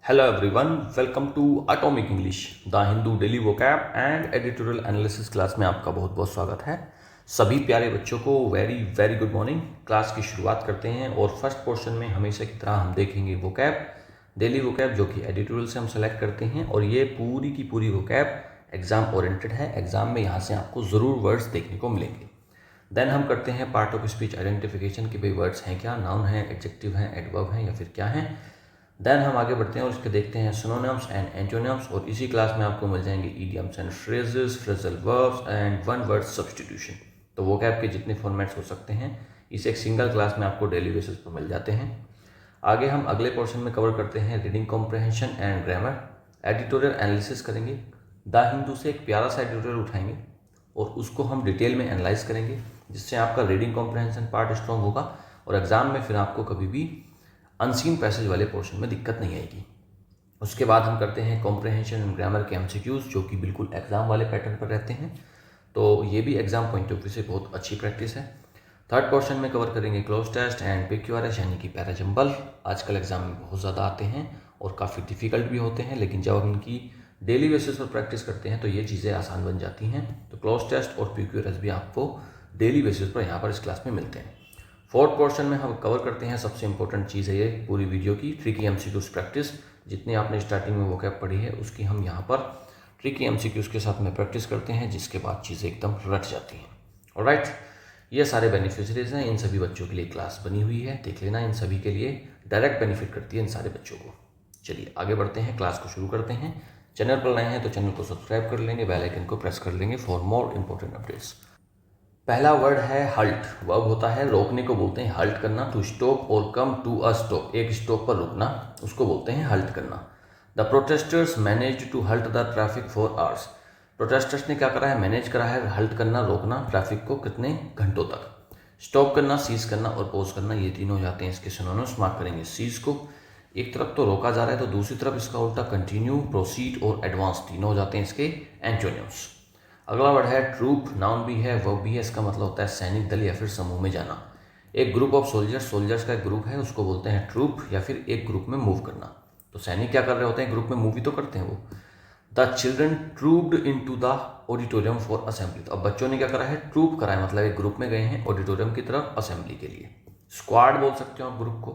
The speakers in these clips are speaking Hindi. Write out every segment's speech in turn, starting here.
Hello everyone, welcome to Atomic English, the Hindu daily vocab and editorial analysis class में आपका बहुत बहुत स्वागत है। सभी प्यारे बच्चों को very very good morning. Class की शुरुआत करते हैं और फर्स्ट पोर्शन में हमेशा की तरह हम देखेंगे वोकैब, डेली वोकैब जो कि एडिटोरियल से हम सेलेक्ट करते हैं और ये पूरी की पूरी वोकैब एग्जाम ओरिएंटेड है। एग्जाम में यहाँ से आपको ज़रूर वर्ड्स देखने को मिलेंगे। देन हम करते हैं पार्ट ऑफ स्पीच आइडेंटिफिकेशन कि भाई वर्ड्स हैं क्या, नाउन है, एडजेक्टिव हैं, एडवर्ब हैं या फिर क्या हैं। देन हम आगे बढ़ते हैं और इसके देखते हैं सिनोनिम्स एंड एंटोनिम्स और इसी क्लास में आपको मिल जाएंगे idioms and phrases, phrasal verbs and one word substitution. तो वोकैब के जितने फॉर्मेट्स हो सकते हैं इसे एक सिंगल क्लास में आपको डेली बेसिस पर मिल जाते हैं। आगे हम अगले पोर्शन में कवर करते हैं reading comprehension and grammar, editorial analysis करेंगे। द हिंदू से एक प्यारा सा एडिटोरियल उठाएंगे और उसको हम डिटेल में एनालाइज करेंगे, जिससे आपका रीडिंग कॉम्प्रहेंशन पार्ट स्ट्रॉन्ग होगा और एग्जाम में फिर आपको कभी भी अनसीन पैसेज वाले पोर्शन में दिक्कत नहीं आएगी। उसके बाद हम करते हैं कॉम्प्रहेंशन एंड ग्रामर के एमसीक्यूज, जो कि बिल्कुल एग्जाम वाले पैटर्न पर रहते हैं, तो ये भी एग्जाम पॉइंट ऑफ व्यू से बहुत अच्छी प्रैक्टिस है। थर्ड पोर्शन में कवर करेंगे क्लोज टेस्ट एंड PQRS यानी कि पैरा जंबल। आजकल एग्जाम में बहुत ज़्यादा आते हैं और काफ़ी डिफिकल्ट भी होते हैं, लेकिन जब हम इनकी डेली बेसिस पर प्रैक्टिस करते हैं तो ये चीज़ें आसान बन जाती हैं। तो क्लोज टेस्ट और PQRS भी आपको डेली बेसिस पर यहाँ पर इस क्लास में मिलते हैं। फोर्थ पोर्शन में हम कवर करते हैं सबसे इंपॉर्टेंट चीज़ है ये पूरी वीडियो की, ट्रिकी एमसीक्यूज प्रैक्टिस। जितनी आपने स्टार्टिंग में वोकैब पढ़ी है उसकी हम यहाँ पर ट्रिकी एमसीक्यूज के साथ में प्रैक्टिस करते हैं, जिसके बाद चीज़ें एकदम रट जाती हैं। ऑलराइट, ये सारे बेनिफिशरीज हैं, इन सभी बच्चों के लिए क्लास बनी हुई है, देख लेना। इन सभी के लिए डायरेक्ट बेनिफिट करती है इन सारे बच्चों को। चलिए आगे बढ़ते हैं, क्लास को शुरू करते हैं। चैनल पर नए हैं तो चैनल को सब्सक्राइब कर लेंगे, बेल आइकन को प्रेस कर लेंगे फॉर मोर इंपॉर्टेंट अपडेट्स। पहला वर्ड है हल्ट। वर्ब होता है रोकने को बोलते हैं हल्ट करना, टू स्टॉप और कम टू अ स्टॉप, एक स्टॉप पर रुकना, उसको बोलते हैं हल्ट करना। The protesters managed to halt the traffic for hours. Protesters ने क्या करा है, मैनेज करा है हल्ट करना, रोकना ट्रैफिक को कितने घंटों तक। स्टॉप करना, सीज करना और पॉज करना, ये तीनों हो जाते हैं इसके सिनोनिम्स। मार्क करेंगे सीज को, एक तरफ तो रोका जा रहा है तो दूसरी तरफ इसका उल्टा कंटिन्यू, प्रोसीड और एडवांस, तीनों हो जाते हैं इसके एंटोनिम्स। अगला वर्ड है ट्रूप। नाउन भी है, वर्ब भी है, इसका मतलब होता है सैनिक दल या फिर समूह में जाना। एक ग्रुप ऑफ सोल्जर्स, सोल्जर्स का एक ग्रुप है, उसको बोलते हैं ट्रूप या फिर एक ग्रुप में मूव करना। तो सैनिक क्या कर रहे होते हैं, ग्रुप में मूव भी तो करते हैं वो। The children trooped into the auditorium for assembly. तो अब बच्चों ने क्या करा है, ट्रूप करा है, मतलब एक ग्रुप में गए हैं ऑडिटोरियम की तरफ असेंबली के लिए। स्क्वाड बोल सकते हो आप ग्रुप को,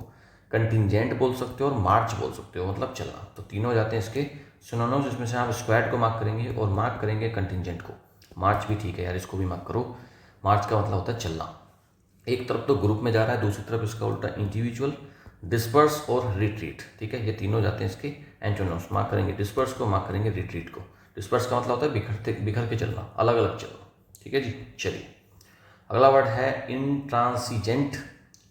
कंटिंजेंट बोल सकते हो और मार्च बोल सकते हो, मतलब चलना। तो तीनों हो जाते हैं इसके सिनोनिम्स। इसमें से आप स्क्वाड को मार्क करेंगे और मार्क करेंगे कंटिंजेंट को। मार्च भी ठीक है यार, इसको भी मार्क करो। मार्च का मतलब होता है चलना। एक तरफ तो ग्रुप में जा रहा है, दूसरी तरफ इसका उल्टा इंडिविजुअल, डिस्पर्स और रिट्रीट। ठीक है, ये तीनों जाते हैं इसके एंटोनिम्स। मार्क करेंगे डिस्पर्स को, मार्क करेंगे रिट्रीट को। डिस्पर्स का मतलब होता है बिखर के चलना, अलग अलग चलना। ठीक है जी, चलिए अगला वर्ड है इंट्रांसिजेंट।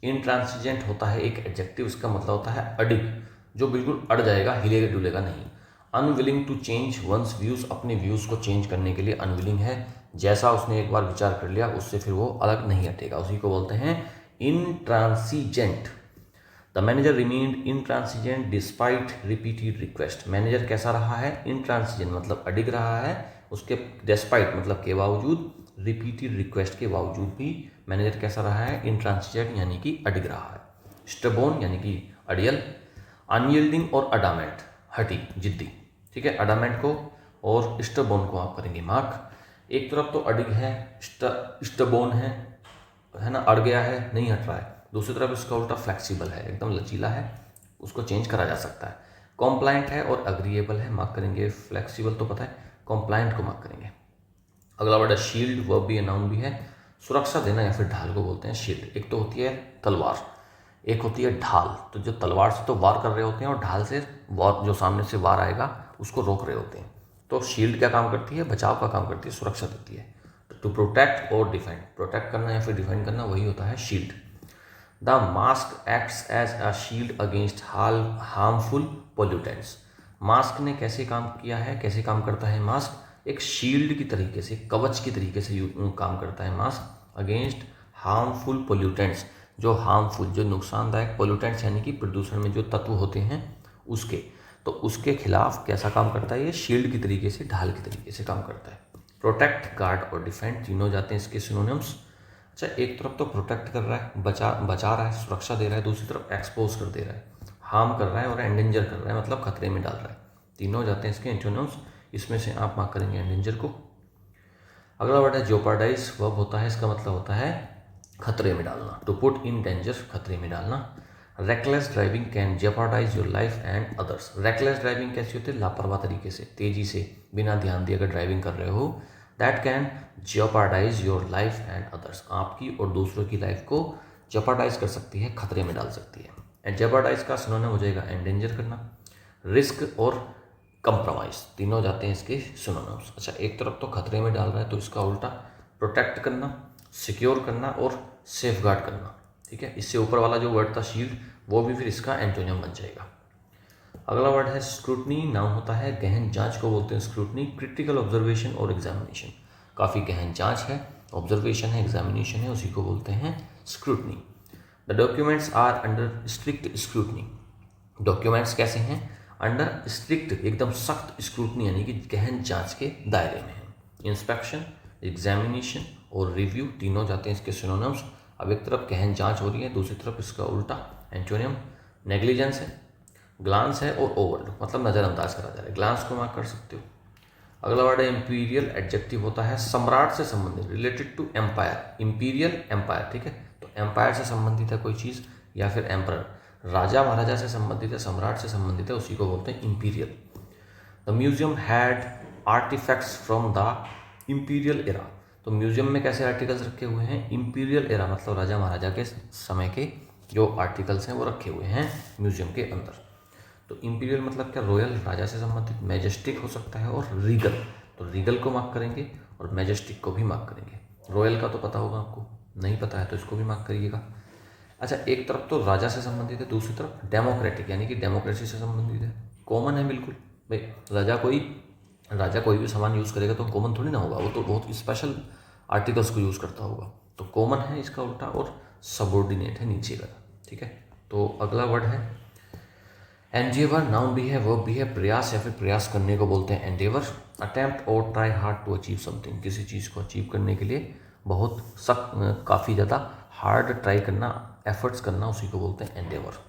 इंट्रांसिजेंट होता है एक एडजेक्टिव, इसका मतलब होता है अडिग, जो बिल्कुल अड़ जाएगा, हिलेगा डुलेगा नहीं। Unwilling to change one's views, अपने व्यूज को चेंज करने के लिए अनविलिंग है, जैसा उसने एक बार विचार कर लिया उससे फिर वो अलग नहीं हटेगा, उसी को बोलते हैं intransigent. The manager remained intransigent despite repeated request. Manager कैसा रहा है, इंट्रांसिजेंट मतलब अडिग रहा है, उसके डिस्पाइट मतलब के बावजूद, रिपीटेड रिक्वेस्ट के बावजूद भी मैनेजर कैसा रहा है, इंट्रांसिजेंट यानी कि अडिग रहा है। स्टबोन यानी कि अड़ियल। अनयील्डिंग और अडामेंट, हटी जिद्दी। ठीक है, अडामेंट को और स्टबोन को आप करेंगे मार्क। एक तरफ तो अडिग है, स्टबोन है ना, अड़ गया है, नहीं हट रहा है। दूसरी तरफ इसका उल्टा फ्लेक्सिबल है, एकदम लचीला है, उसको चेंज करा जा सकता है। कॉम्प्लाइंट है और अग्रीएबल है, मार्क करेंगे। फ्लेक्सिबल तो पता है, कॉम्प्लाइंट को मार्क करेंगे। अगला वर्ड है शील्ड। वर्ब भी है, नाउन भी है। सुरक्षा देना या फिर ढाल को बोलते हैं शील्ड। एक तो होती है तलवार, एक होती है ढाल। तो जो तलवार से तो वार कर रहे होते हैं और ढाल से वार, जो सामने से वार आएगा उसको रोक रहे होते हैं। तो शील्ड क्या काम करती है, बचाव का काम करती है, सुरक्षा देती है। टू प्रोटेक्ट और डिफेंड, प्रोटेक्ट करना या फिर डिफेंड करना, वही होता है shield. The mask acts as a shield against harmful pollutants. Mask ने कैसे काम किया है, कैसे काम करता है मास्क, एक शील्ड की तरीके से, कवच की तरीके से काम करता है मास्क अगेंस्ट हार्मफुल पोल्यूटेंट्स, जो हार्मफुल, जो नुकसानदायक, पोल्यूटेंट्स यानी कि प्रदूषण में जो तत्व होते हैं उसके, तो उसके खिलाफ कैसा काम करता है, ये शील्ड की तरीके से, ढाल की तरीके से काम करता है। प्रोटेक्ट, गार्ड और डिफेंड तीनों जाते हैं इसके सिनोनिम्स। अच्छा, एक तरफ तो प्रोटेक्ट कर रहा है, बचा रहा है, सुरक्षा दे रहा है, दूसरी तरफ एक्सपोज कर दे रहा है, हार्म कर रहा है और एंडेंजर कर रहा है मतलब खतरे में डाल रहा है। तीनों हो जाते हैं इसके एंटोनिम्स। इसमें से आप मार्क करेंगे एंडेंजर को। अगला वर्ड है जेओपार्डाइज। वर्ब होता है, इसका मतलब होता है खतरे में डालना, टू पुट इन डेंजर, खतरे में डालना। Reckless driving can jeopardise your life and others. Reckless driving कैसी होती है? लापरवाह तरीके से, तेजी से, बिना ध्यान दिए अगर ड्राइविंग कर रहे हो, that can jeopardise your life and others, आपकी और दूसरों की लाइफ को जेओपार्डाइज कर सकती है, खतरे में डाल सकती है। एंड जेओपार्डाइज का सिनोनिम हो जाएगा एंडेंजर करना, रिस्क और कंप्रोमाइज, तीनों हो जाते हैं इसके सिनोनिम्स। अच्छा, एक तरफ तो खतरे में डाल रहा है तो इसका उल्टा प्रोटेक्ट करना, सिक्योर करना और सेफगार्ड करना। ठीक है, इससे ऊपर वाला जो वर्ड था शील्ड, वो भी फिर इसका एंटोनियम बन जाएगा। अगला वर्ड है स्क्रूटनी। नाउन होता है गहन जांच को बोलते हैं स्क्रूटनी। क्रिटिकल ऑब्जर्वेशन और एग्जामिनेशन, काफ़ी गहन जांच है, ऑब्जर्वेशन है, एग्जामिनेशन है, उसी को बोलते हैं scrutiny. The documents are under strict scrutiny. Documents कैसे हैं? अंडर स्ट्रिक्ट, एकदम सख्त स्क्रूटनी यानी कि गहन जांच के दायरे में है। इंस्पेक्शन, एग्जामिनेशन और रिव्यू तीनों जाते हैं इसके सिनोनिम्स। अब एक तरफ गहन जांच हो रही है, दूसरी तरफ इसका उल्टा एंटोनियम नेग्लिजेंस है, ग्लांस है और ओवरलुक मतलब नज़रअंदाज करा जा रहा है। ग्लांस को मार्क कर सकते हो। अगला वर्ड है इंपीरियल। एडजेक्टिव होता है सम्राट से संबंधित, related to empire. Imperial empire, ठीक है, तो एम्पायर से संबंधित है कोई चीज़ या फिर एम्परर, राजा महाराजा से संबंधित है, सम्राट से संबंधित है, उसी को बोलते हैं imperial. The museum had artifacts from the imperial era. तो म्यूजियम में कैसे आर्टिकल्स रखे हुए हैं? इंपीरियल एरा मतलब राजा महाराजा के समय के जो आर्टिकल्स हैं वो रखे हुए हैं म्यूजियम के अंदर। तो इंपीरियल मतलब क्या? रॉयल, राजा से संबंधित। मैजेस्टिक हो सकता है और रीगल, तो रीगल को मार्क करेंगे और मैजेस्टिक को भी मार्क करेंगे। रॉयल का तो पता होगा आपको, नहीं पता है तो इसको भी मार्क करिएगा। अच्छा, एक तरफ तो राजा से संबंधित है, दूसरी तरफ डेमोक्रेटिक यानी कि डेमोक्रेसी से संबंधित है। कॉमन है बिल्कुल भाई, राजा कोई भी सामान यूज़ करेगा तो कॉमन थोड़ी ना होगा, वो तो बहुत स्पेशल आर्टिकल्स को यूज़ करता होगा। तो कॉमन है इसका उल्टा और सबॉर्डिनेट है नीचे का। ठीक है, तो अगला वर्ड है एंडेवर। नाउन भी है, वर्ब भी है। प्रयास या फिर प्रयास करने को बोलते हैं एंडेवर। अटेम्प्ट और try hard to achieve something, किसी चीज़ को अचीव करने के लिए बहुत सख्त, काफ़ी ज़्यादा हार्ड ट्राई करना, एफर्ट्स करना, उसी को बोलते हैं endeavour.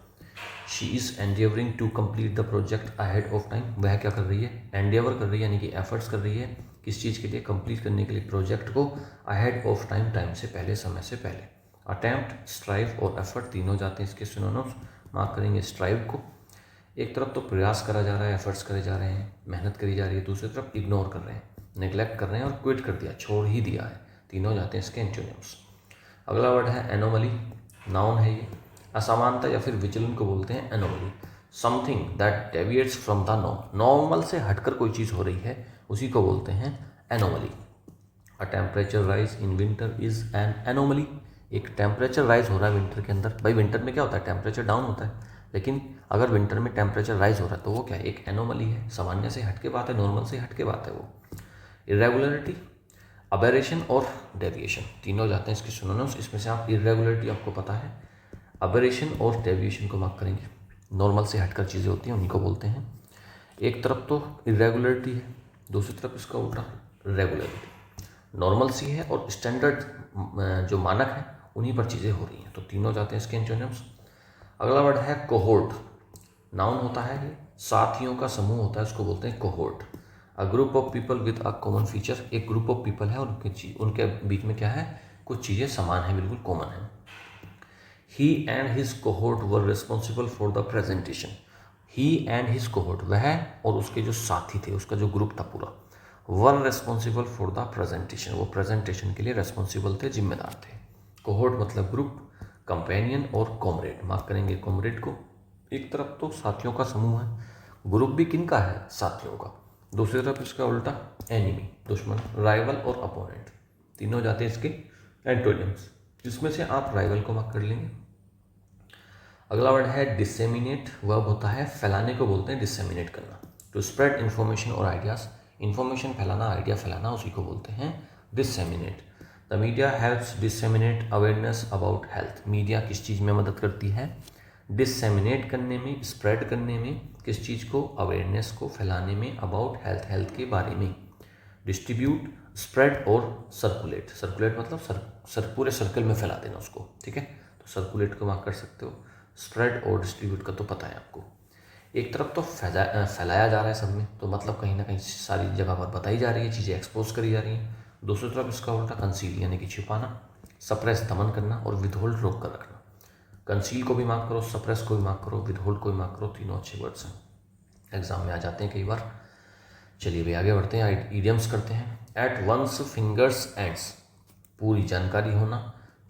She is endeavouring to complete the project ahead of time. वह क्या कर रही है? एंडेवर कर रही है यानी कि एफर्ट्स कर रही है, किस चीज़ के लिए? कंप्लीट करने के लिए, प्रोजेक्ट को अहेड ऑफ टाइम, टाइम से पहले, समय से पहले। अटेम्प्ट, स्ट्राइव और एफर्ट तीनों जाते हैं इसके सिनोनिम्स। मार्क करेंगे स्ट्राइव को। एक तरफ तो प्रयास करा जा रहा है, एफर्ट्स करे जा रहे हैं, मेहनत करी जा रही है, दूसरी तरफ इग्नोर कर रहे हैं, नेग्लेक्ट कर रहे हैं और क्विट कर दिया, छोड़ ही दिया है, तीनों जाते हैं इसके एंटोनिम्स। अगला वर्ड है एनोमली। नाउन है ये। असमानता या फिर विचलन को बोलते हैं anomaly. Something that deviates from the norm, normal से हटकर कोई चीज़ हो रही है, उसी को बोलते हैं anomaly. A temperature rise in winter is an anomaly. एक टेम्परेचर राइज हो रहा है विंटर के अंदर। भाई विंटर में क्या होता है? टेम्परेचर डाउन होता है, लेकिन अगर विंटर में टेम्परेचर राइज हो रहा है तो वो क्या है? एक एनोमली है, सामान्य से हटके बात है, नॉर्मल से हटके बात है वो। इरेगुलरिटी, अबेरेशन और डेविएशन तीनों जाते हैं इसके सिनोनिम्स। इसमें से आप इरेगुलरिटी आपको पता है, अबेरेशन और डेविएशन को मार्क करेंगे। नॉर्मल से हटकर चीज़ें होती हैं उन्हीं को बोलते हैं। एक तरफ तो इरेगुलरिटी है, दूसरी तरफ इसका उल्टा रेगुलरिटी। नॉर्मल सी है और स्टैंडर्ड जो मानक है उन्हीं पर चीज़ें हो रही हैं, तो तीनों जाते हैं इसके एंटोनिम्स। अगला वर्ड है कोहोर्ट। नाउन होता है ये, साथियों का समूह होता है, उसको बोलते हैं cohort. A group of people with a common feature. एक ग्रुप ऑफ पीपल है और उनके बीच में क्या है? कुछ चीज़ें समान है, बिल्कुल कॉमन है। He and his cohort were responsible for the presentation. He and his cohort, वह और उसके जो साथी थे, उसका जो ग्रुप था पूरा, वर रिस्पॉन्सिबल फॉर द प्रेजेंटेशन, वो प्रेजेंटेशन के लिए रिस्पॉन्सिबल थे, जिम्मेदार थे। कोहोर्ट मतलब ग्रुप, कंपेनियन और कॉमरेड, मार्क करेंगे कॉमरेड को। एक तरफ तो साथियों का समूह है, ग्रुप भी किन का है? साथियों का। दूसरी तरफ इसका उल्टा एनिमी, दुश्मन, राइवल और अपोनेंट, तीनों जाते हैं इसके एंटोनिम्स, जिसमें से आप राइवल को मार्क कर लेंगे। अगला वर्ड है डिसेमिनेट। वर्ब होता है फैलाने को बोलते हैं डिसेमिनेट करना, टू स्प्रेड इन्फॉर्मेशन और आइडियाज। इन्फॉर्मेशन फैलाना, आइडिया फैलाना, उसी को बोलते हैं disseminate. The media helps disseminate awareness about health. Media किस चीज़ में मदद करती है? डिसेमिनेट करने में, स्प्रेड करने में, किस चीज़ को? अवेयरनेस को फैलाने में, अबाउट हेल्थ, हेल्थ के बारे में। डिस्ट्रीब्यूट, स्प्रेड और सर्कुलेट। सर्कुलेट मतलब पूरे सर्कल में फैला देना उसको, ठीक है, तो सर्कुलेट को मार्क कर सकते हो। स्प्रेड और डिस्ट्रीब्यूट का तो पता है आपको। एक तरफ तो फैलाया जा रहा है सब में, तो मतलब कहीं ना कहीं सारी जगह पर बताई जा रही है, चीज़ें एक्सपोज करी जा रही हैं। दूसरी तरफ इसका उल्टा कंसील यानी कि छिपाना, सप्रेस दमन करना और विदहोल्ड रोक कर रखना। कंसील को भी मार्क करो, सप्रेस को भी मार्क करो, विदहोल्ड को भी मार्क करो, तीनों अच्छे वर्ड्स हैं, एग्जाम में आ जाते हैं कई बार। चलिए भाई आगे बढ़ते हैं, इडियम्स करते हैं। एट वंस फिंगर्स एंड्स, पूरी जानकारी होना।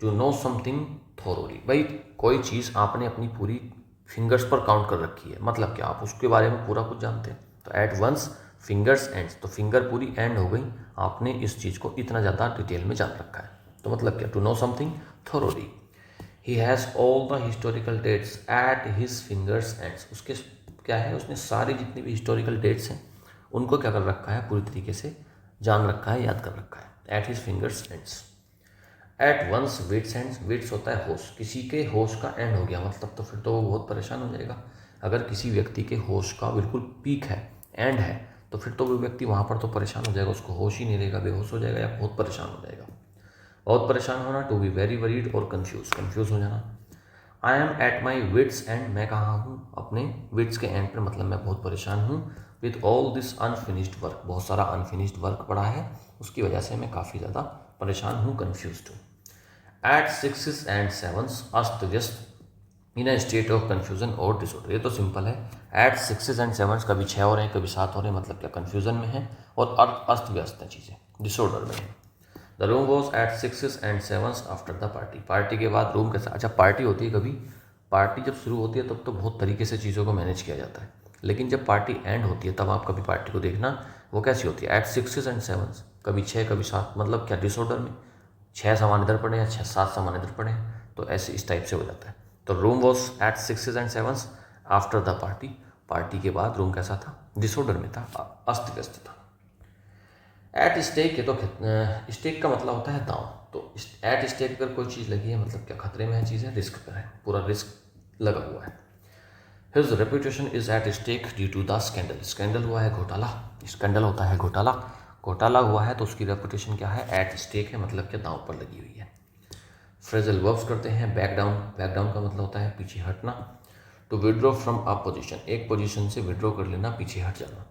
टू नो समथिंग थोरोली, भाई कोई चीज़ आपने अपनी पूरी फिंगर्स पर काउंट कर रखी है, मतलब क्या आप उसके बारे में पूरा कुछ जानते हैं। तो एट वंस फिंगर्स एंड्स, तो फिंगर पूरी एंड हो गई, आपने इस चीज़ को इतना ज़्यादा डिटेल में जान रखा है। तो मतलब क्या, to know something thoroughly. He has all the historical dates at his fingers ends, उसके क्या है, उसने सारी जितनी भी हिस्टोरिकल डेट्स हैं उनको क्या कर रखा है, पूरी तरीके से जान रखा है, याद कर रखा है। At his fingers ends. At one's wits ends, wits होता है होश, किसी के होश का एंड हो गया मतलब तो फिर तो वो बहुत परेशान हो जाएगा। अगर किसी व्यक्ति के होश का बिल्कुल पीक है, एंड है, तो फिर तो वो व्यक्ति वहाँ पर तो परेशान हो जाएगा, उसको होश ही नहीं रहेगा, बेहोश हो जाएगा या बहुत परेशान हो जाएगा। बहुत परेशान होना, टू बी वेरी वरीड और कन्फ्यूज हो जाना। I am at my wits end, मैं कहाँ हूँ, अपने विट्स के एंड पर, मतलब मैं बहुत परेशान हूँ। With all this unfinished work, बहुत सारा अनफिनिश्ड वर्क पड़ा है, उसकी वजह से मैं काफ़ी ज़्यादा परेशान हूँ, कन्फ्यूज हूँ। एट सिक्सेस एंड सेवन्स, अस्त व्यस्त, इन अ स्टेट ऑफ कन्फ्यूजन और डिसऑर्डर, ये तो सिंपल है। एट सिक्सेस एंड सेवन्स, कभी 6 हो रहे हैं कभी 7 हो रहे हैं, मतलब क्या कन्फ्यूजन में है और अस्त व्यस्त हैं चीज़ें, डिसऑर्डर में है। The room was at sixes and sevens after the party, party के बाद रूम कैसा, अच्छा पार्टी होती है कभी, पार्टी जब शुरू होती है तब तो बहुत तरीके से चीज़ों को मैनेज किया जाता है, लेकिन जब पार्टी एंड होती है तब आप कभी पार्टी को देखना वो कैसी होती है। एट सिक्सेस एंड सेवन्स, कभी 6 कभी 7, मतलब क्या डिसऑर्डर में, 6 सामान इधर पड़े हैं, 7 सामान इधर पड़े हैं, तो ऐसे इस टाइप से हो जाता है। तो room was at sixes and sevens after the party, party के बाद रूम कैसा था, डिसऑर्डर में था, अस्त व्यस्त था। एट स्टेक, ये तो स्टेक का मतलब होता है दांव, तो एट स्टेक पर कोई चीज़ लगी है मतलब क्या खतरे में है, चीज़ें रिस्क पर है, पूरा रिस्क लगा हुआ है। His reputation is at stake due to the scandal, scandal हुआ है घोटाला, स्कैंडल होता है घोटाला, घोटाला हुआ है तो उसकी रेपुटेशन क्या है, एट स्टेक है, मतलब क्या दांव पर लगी हुई है। फ्रेजल वर्ब्स करते हैं। बैक डाउन, बैक डाउन का मतलब होता है पीछे हटना। To withdraw from a position, एक पोजीशन से विड्रॉ कर लेना, पीछे हट जाना।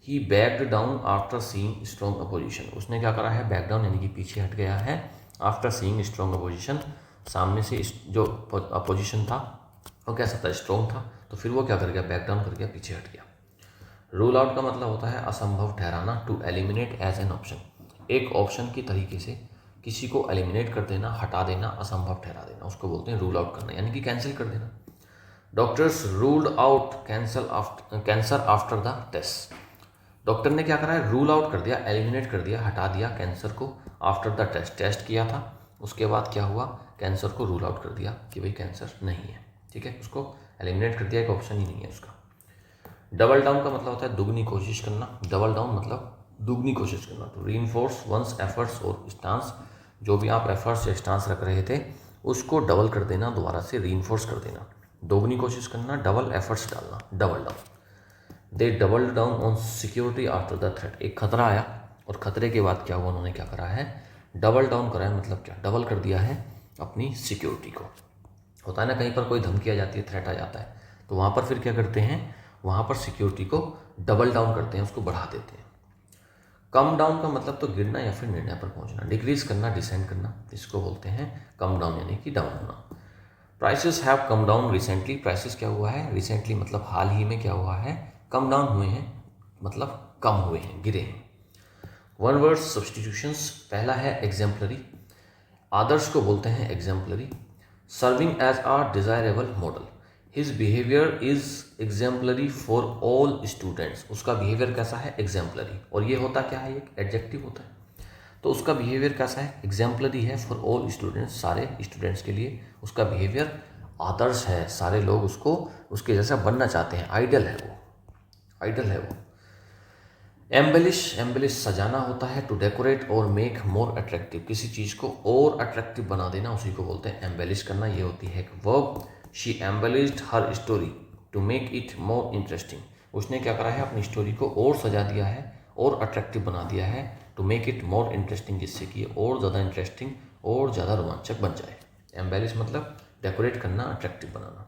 He backed down after seeing strong opposition, उसने क्या करा है, बैक डाउन यानी कि पीछे हट गया है, आफ्टर सीइंग स्ट्रॉन्ग अपोजिशन, सामने से जो अपोजिशन था वो कैसा था, स्ट्रॉन्ग था, तो फिर वो क्या कर गया, बैक डाउन कर गया, पीछे हट गया। रूल आउट का मतलब होता है असंभव ठहराना। To eliminate as an option, एक ऑप्शन की तरीके से किसी को एलिमिनेट कर देना, हटा देना, असंभव ठहरा देना, उसको बोलते हैं रूल आउट करना, यानी कि कैंसिल कर देना। Doctors ruled out cancer after the test, doctor ने क्या करा है, रूल आउट कर दिया, एलिमिनेट कर दिया, हटा दिया कैंसर को, आफ्टर द टेस्ट, टेस्ट किया था उसके बाद क्या हुआ, कैंसर को रूल आउट कर दिया कि भाई कैंसर नहीं है, ठीक है, उसको एलिमिनेट कर दिया, एक ऑप्शन ही नहीं है उसका। डबल डाउन का मतलब होता है दुगनी कोशिश करना, डबल डाउन मतलब दुगनी कोशिश करना। तो रीइंफोर्स वंस एफर्ट्स और स्टांस, जो भी आप एफर्ट्स या स्टांस रख रहे थे उसको डबल कर देना, दोबारा से रीइंफोर्स कर देना, दोगुनी कोशिश करना, डबल एफर्ट्स डालना, double down. They double down on security after the threat, एक खतरा आया और खतरे के बाद क्या हुआ, उन्होंने क्या करा है, डबल डाउन करा है, मतलब क्या, डबल कर दिया है अपनी सिक्योरिटी को। होता है ना कहीं पर कोई धमकी आ जाती है, थ्रेट आ जाता है, तो वहाँ पर फिर क्या करते हैं, वहाँ पर सिक्योरिटी को डबल डाउन करते हैं, उसको बढ़ा देते हैं। कम डाउन का मतलब तो गिरना या फिर निर्णय पर पहुंचना, डिक्रीज करना, डिसेंड करना, इसको बोलते हैं कम डाउन यानी कि डाउन होना। Prices have come down recently, prices क्या हुआ है, रिसेंटली मतलब हाल ही में क्या हुआ है, कम डाउन हुए हैं, मतलब कम हुए हैं, गिरे हैं। वन वर्ड सब्सटीट्यूशंस, पहला है एग्जाम्पलरी, आदर्श को बोलते हैं exemplary. Serving as a desirable model, his behaviour is exemplary for all students, उसका बिहेवियर कैसा है, एग्जाम्पलरी, और ये होता क्या है, एक एडजेक्टिव होता है, तो उसका बिहेवियर कैसा है, एग्जाम्पलरी है फॉर ऑल स्टूडेंट्स, सारे स्टूडेंट्स के लिए उसका बिहेवियर आदर्श है, सारे लोग उसको उसके जैसा बनना चाहते हैं, आइडल है वो, आइडल है वो। एम्बेलिश, एम्बेलिश सजाना होता है, टू डेकोरेट और मेक मोर अट्रैक्टिव, किसी चीज़ को और अट्रैक्टिव बना देना, उसी को बोलते हैं एम्बेलिश करना, ये होती है एक verb. She embellished her story to make it more interesting, उसने क्या करा है, अपनी स्टोरी को और सजा दिया है और अट्रैक्टिव बना दिया है, to make it more interesting, जिससे कि और ज़्यादा इंटरेस्टिंग और ज़्यादा रोमांचक बन जाए। एम्बेलिश मतलब डेकोरेट करना, अट्रैक्टिव बनाना।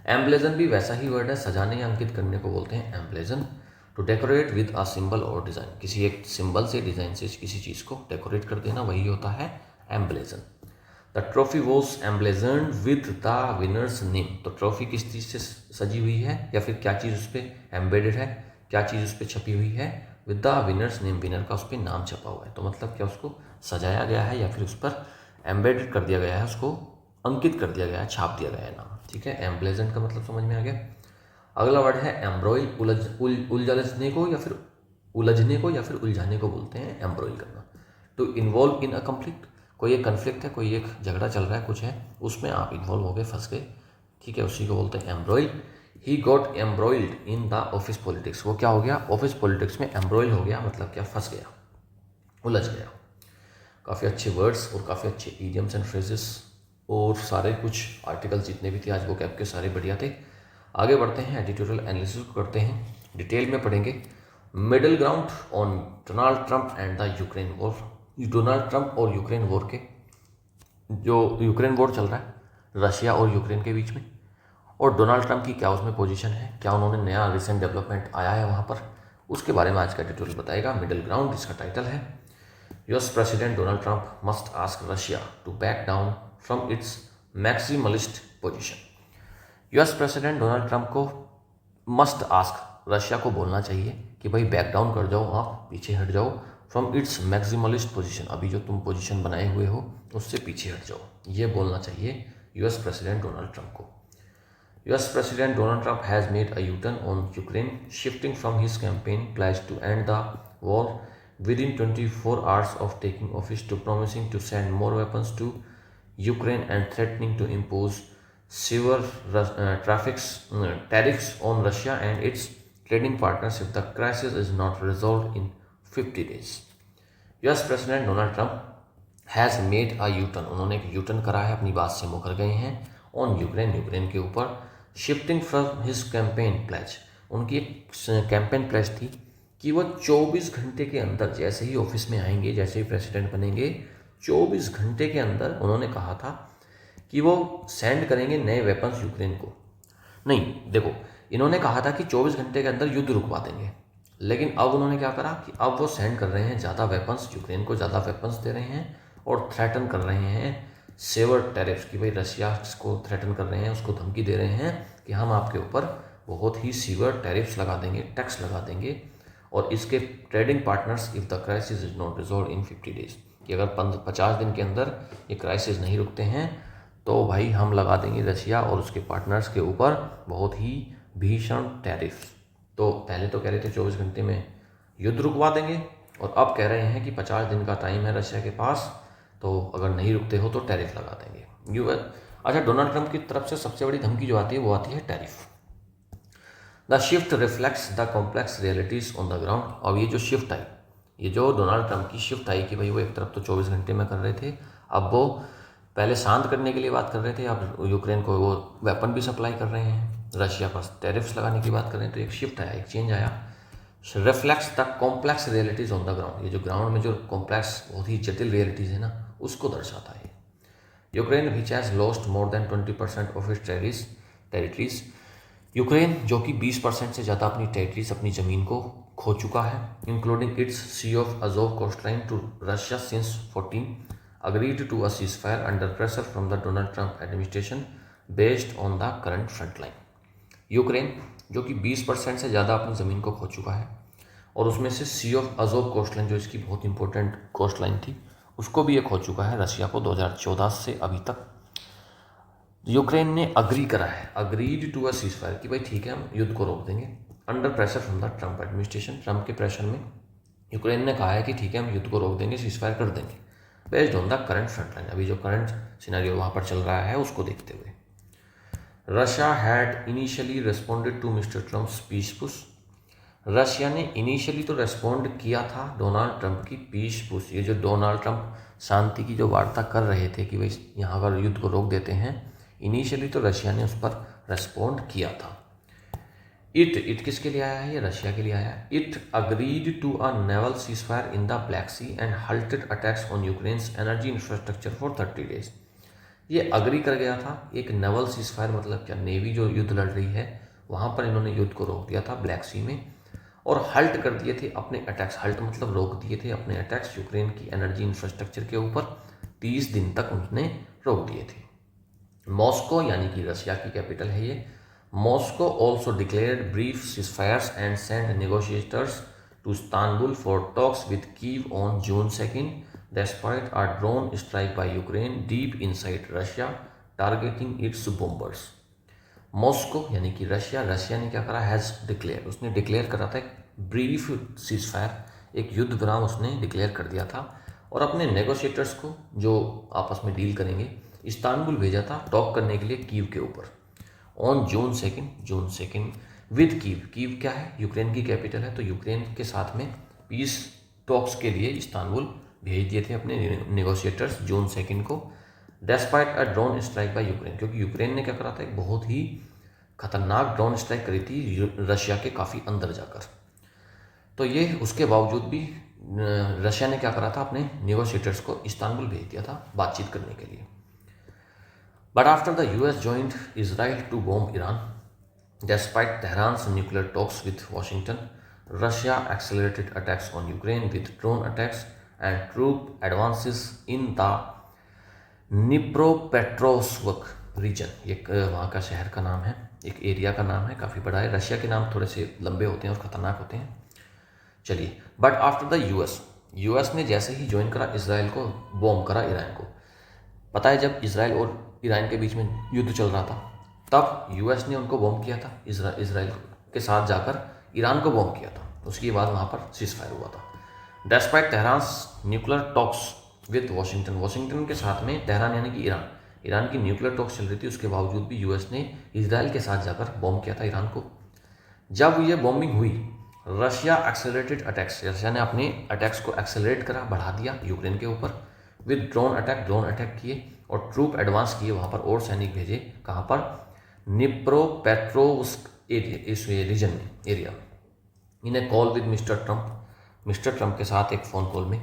एम्ब्लेजन भी वैसा ही वर्ड है, सजाने या अंकित करने को बोलते हैं emblazon. To decorate with a symbol और डिज़ाइन, किसी एक सिंबल से, डिज़ाइन से किसी चीज़ को डेकोरेट कर देना, वही होता है emblazon. The trophy was emblazoned with the winner's name, तो ट्रॉफी किस चीज़ से सजी हुई है या फिर क्या चीज़ उस पर एम्बेडेड है, क्या चीज़ उस पर छपी हुई है, with the winner's name, winner का उस पर नाम छपा हुआ है। तो मतलब क्या उसको सजाया गया है या फिर उस पर एम्बेडेड कर दिया गया है, उसको अंकित कर दिया गया है, छाप दिया गया है नाम। ठीक है, एम्ब्लेजन का मतलब समझ में आ गया। अगला वर्ड है एम्ब्रॉयल, उलझने को या फिर उलझाने को बोलते हैं एम्ब्रॉयल करना। To involve in a conflict, कोई एक कन्फ्लिक्ट है, कोई एक झगड़ा चल रहा है, कुछ है, उसमें आप इन्वॉल्व हो गए, फंस गए, ठीक है, उसी को बोलते हैं embroil. He got embroiled in the office politics, वो क्या हो गया, ऑफिस पॉलिटिक्स में एम्ब्रॉयल हो गया, मतलब क्या, फंस गया, उलझ गया। काफ़ी अच्छे वर्ड्स और काफ़ी अच्छे इडियम्स एंड फ्रेजेस और सारे कुछ आर्टिकल्स जितने भी थे आज वो कैप के सारे बढ़िया थे। आगे बढ़ते हैं, एडिटोरियल एनालिसिस को करते हैं, डिटेल में पढ़ेंगे। Middle ground on Donald Trump and the Ukraine war, Donald Trump और यूक्रेन वॉर के, जो यूक्रेन वॉर चल रहा है रशिया और यूक्रेन के बीच में, और डोनाल्ड ट्रंप की क्या उसमें पोजीशन है, क्या उन्होंने नया रिसेंट डेवलपमेंट आया है वहाँ पर, उसके बारे में आज का एडिटोरियल बताएगा। मिडिल ग्राउंड इसका टाइटल है। US President Donald Trump must ask Russia to back down from its maximalist position. US president Donald Trump को मस्ट आस्क, रशिया को बोलना चाहिए कि भाई बैक डाउन कर जाओ, आप पीछे हट जाओ, फ्रॉम इट्स मैक्सिमलिस्ट पोजीशन, अभी जो तुम पोजीशन बनाए हुए हो उससे पीछे हट जाओ, ये बोलना चाहिए US प्रेसिडेंट डोनाल्ड ट्रंप को। US President Donald Trump has made a U-turn on Ukraine, shifting from his campaign pledge to end the war within 24 hours of taking office to promising to send more weapons to Ukraine and threatening to impose severe tariffs on Russia and its trading partners if the crisis is not resolved in 50 days. US President Donald Trump has made a U turn, उन्होंने एक यूटर्न करा है, अपनी बात से मुकर गए हैं, ऑन यूक्रेन, यूक्रेन के ऊपर, shifting from his campaign pledge, उनकी एक कैंपेन प्लेज थी कि वो 24 घंटे के अंदर, जैसे ही ऑफिस में आएंगे, जैसे ही प्रेसिडेंट बनेंगे, 24 घंटे के अंदर उन्होंने कहा था कि वो सेंड करेंगे नए वेपन्स यूक्रेन को। नहीं, देखो, इन्होंने कहा था कि 24 घंटे के अंदर युद्ध रुकवा देंगे, लेकिन अब उन्होंने क्या करा कि अब वो सेंड कर रहे हैं ज़्यादा वेपन्स, यूक्रेन को ज़्यादा वेपन्स दे रहे हैं और थ्रेटन कर रहे हैं सेवर टैरिफ्स की, भाई रशिया को थ्रेटन कर रहे हैं, उसको धमकी दे रहे हैं कि हम आपके ऊपर बहुत ही सीवर टैरिफ्स लगा देंगे, टैक्स लगा देंगे, और इसके trading partners if the crisis is not resolve in 50 days, कि अगर 50 दिन के अंदर ये क्राइसिस नहीं रुकते हैं तो भाई हम लगा देंगे रशिया और उसके पार्टनर्स के ऊपर बहुत ही भीषण टैरिफ्स। तो पहले तो कह रहे थे 24 घंटे में युद्ध रुकवा देंगे, और अब कह रहे हैं कि 50 दिन का टाइम है रशिया के पास, तो अगर नहीं रुकते हो तो टैरिफ लगा देंगे यूएस। अच्छा, डोनाल्ड ट्रंप की तरफ से सबसे बड़ी धमकी जो आती है वो आती है tariff. The shift reflects the complex realities on the ground. अब ये जो शिफ्ट आई, ये जो डोनाल्ड ट्रंप की शिफ्ट आई कि भाई वो एक तरफ तो 24 घंटे में कर रहे थे, अब वो पहले शांत करने के लिए बात कर रहे थे, अब यूक्रेन को वो वेपन भी सप्लाई कर रहे हैं, रशिया पर टैरिफ्स लगाने की बात कर रहे हैं, तो एक शिफ्ट आया, एक चेंज आया। Reflects the complex realities on the ground, ये जो ग्राउंड में जो कॉम्प्लेक्स बहुत ही जटिल रियलिटीज़ है ना, उसको दर्शाता है। Ukraine which has lost more than 20% of its territories, Ukraine जो कि 20% से ज़्यादा अपनी टेरिटरीज, अपनी ज़मीन को खो चुका है, including its sea of Azov coastline to Russia since 14, agreed to a ceasefire under pressure from the Donald Trump administration based on the current front line. Ukraine जो कि 20% से ज़्यादा अपनी ज़मीन को खो चुका है, और उसमें से सी ऑफ अजोव कोस्ट लाइन जो इसकी बहुत इंपॉर्टेंट कोस्ट लाइन थी, उसको भी ये खो चुका है रशिया को 2014 से अभी तक। यूक्रेन ने अग्री करा है, अग्रीड टू अ सीजफायर, कि भाई ठीक है हम युद्ध को रोक देंगे, under pressure from the Trump administration, Trump के प्रेशर में यूक्रेन ने कहा है कि ठीक है हम युद्ध को रोक देंगे, सीजफायर कर देंगे, based on the current front line, अभी जो करंट सिनेरियो वहाँ पर चल रहा है उसको देखते हुए। Russia had initially responded to Mr Trump's peace push, Russia ने इनिशियली तो रेस्पॉन्ड किया था डोनाल्ड ट्रंप की पीस पुश, ये जो डोनाल्ड ट्रंप शांति की जो वार्ता कर रहे थे कि भाई यहाँ पर युद्ध को रोक देते हैं, इनिशियली तो रशिया ने उस पर रेस्पॉन्ड किया था। इट किसके लिए आया है, ये रशिया के लिए आया है। It agreed to a naval ceasefire in the Black Sea and halted attacks on Ukraine's energy infrastructure for 30 days, ये अग्री कर गया था एक नेवल सीजफायर, मतलब क्या, नेवी जो युद्ध लड़ रही है वहाँ पर इन्होंने युद्ध को रोक दिया था ब्लैक सी में, और हल्ट कर दिए थे अपने अटैक्स। हल्ट मतलब रोक दिए थे अपने अटैक्स यूक्रेन की एनर्जी इंफ्रास्ट्रक्चर के ऊपर, 30 दिन तक उन्होंने रोक दिए थे। मॉस्को यानी कि रशिया की कैपिटल है ये, Moscow also declared brief ceasefires and send negotiators to Istanbul for talks with Kyiv on June 2 despite a drone strike by Ukraine deep inside Russia targeting its bombers। Moscow यानी कि रशिया ने क्या करा, हैज़ डिक्लेयर, उसने डिक्लेयर करा था एक ब्रीफ सीजफायर, एक युद्ध विराम उसने डिक्लेयर कर दिया था, और अपने नेगोशिएटर्स को जो आपस में डील करेंगे इस्तांबुल भेजा था टॉक करने के लिए कीव के ऊपर ऑन जून 2 विद कीव क्या है, यूक्रेन की कैपिटल है, तो यूक्रेन के साथ में पीस टॉक्स के लिए इस्तांबुल भेज दिए थे अपने नेगोशिएटर्स जून 2 को, despite a drone strike by Ukraine, क्योंकि यूक्रेन ने क्या करा था, एक बहुत ही खतरनाक ड्रोन स्ट्राइक करी थी रशिया के काफ़ी अंदर जाकर। तो ये उसके बावजूद भी रशिया ने क्या करा था, अपने नेगोशिएटर्स को इस्तांबुल भेज दिया था बातचीत करने के लिए। But after the US joined Israel to bomb Iran despite Tehran's nuclear talks with Washington, Russia accelerated attacks on Ukraine with drone attacks and troop advances in the Dnipropetrovsk region। ये वहाँ का शहर का नाम है, एक एरिया का नाम है, काफ़ी बड़ा है। रशिया के नाम थोड़े से लंबे होते हैं और ख़तरनाक होते हैं। चलिए, बट आफ्टर द यूएस ने जैसे ही ज्वाइन करा इसराइल को, बॉम्ब करा ईरान को। पता है जब इसराइल और ईरान के बीच में युद्ध चल रहा था तब यूएस ने उनको बॉम्ब किया था, इसराइल के साथ जाकर ईरान को बॉम्ब किया था, उसके बाद वहाँ पर सीजफायर हुआ था। Despite Tehran's nuclear talks with Washington के साथ में, तेहरान यानी कि ईरान की न्यूक्लियर टॉक्स चल रही थी, उसके बावजूद भी यूएस ने इसराइल के साथ जाकर बॉम्ब किया था ईरान को। जब ये बॉम्बिंग हुई, रशिया एक्सेलरेटेड अटैक्स, रशिया ने अपने अटैक्स को एक्सेलरेट करा, बढ़ा दिया यूक्रेन के ऊपर, विद ड्रोन अटैक किए और ट्रूप एडवांस किए वहाँ पर, और सैनिक भेजे कहाँ पर, निप्रोपेट्रोव्स्क एरिया, इस रीजन में area. In A call with mister Trump के साथ एक फ़ोन कॉल में,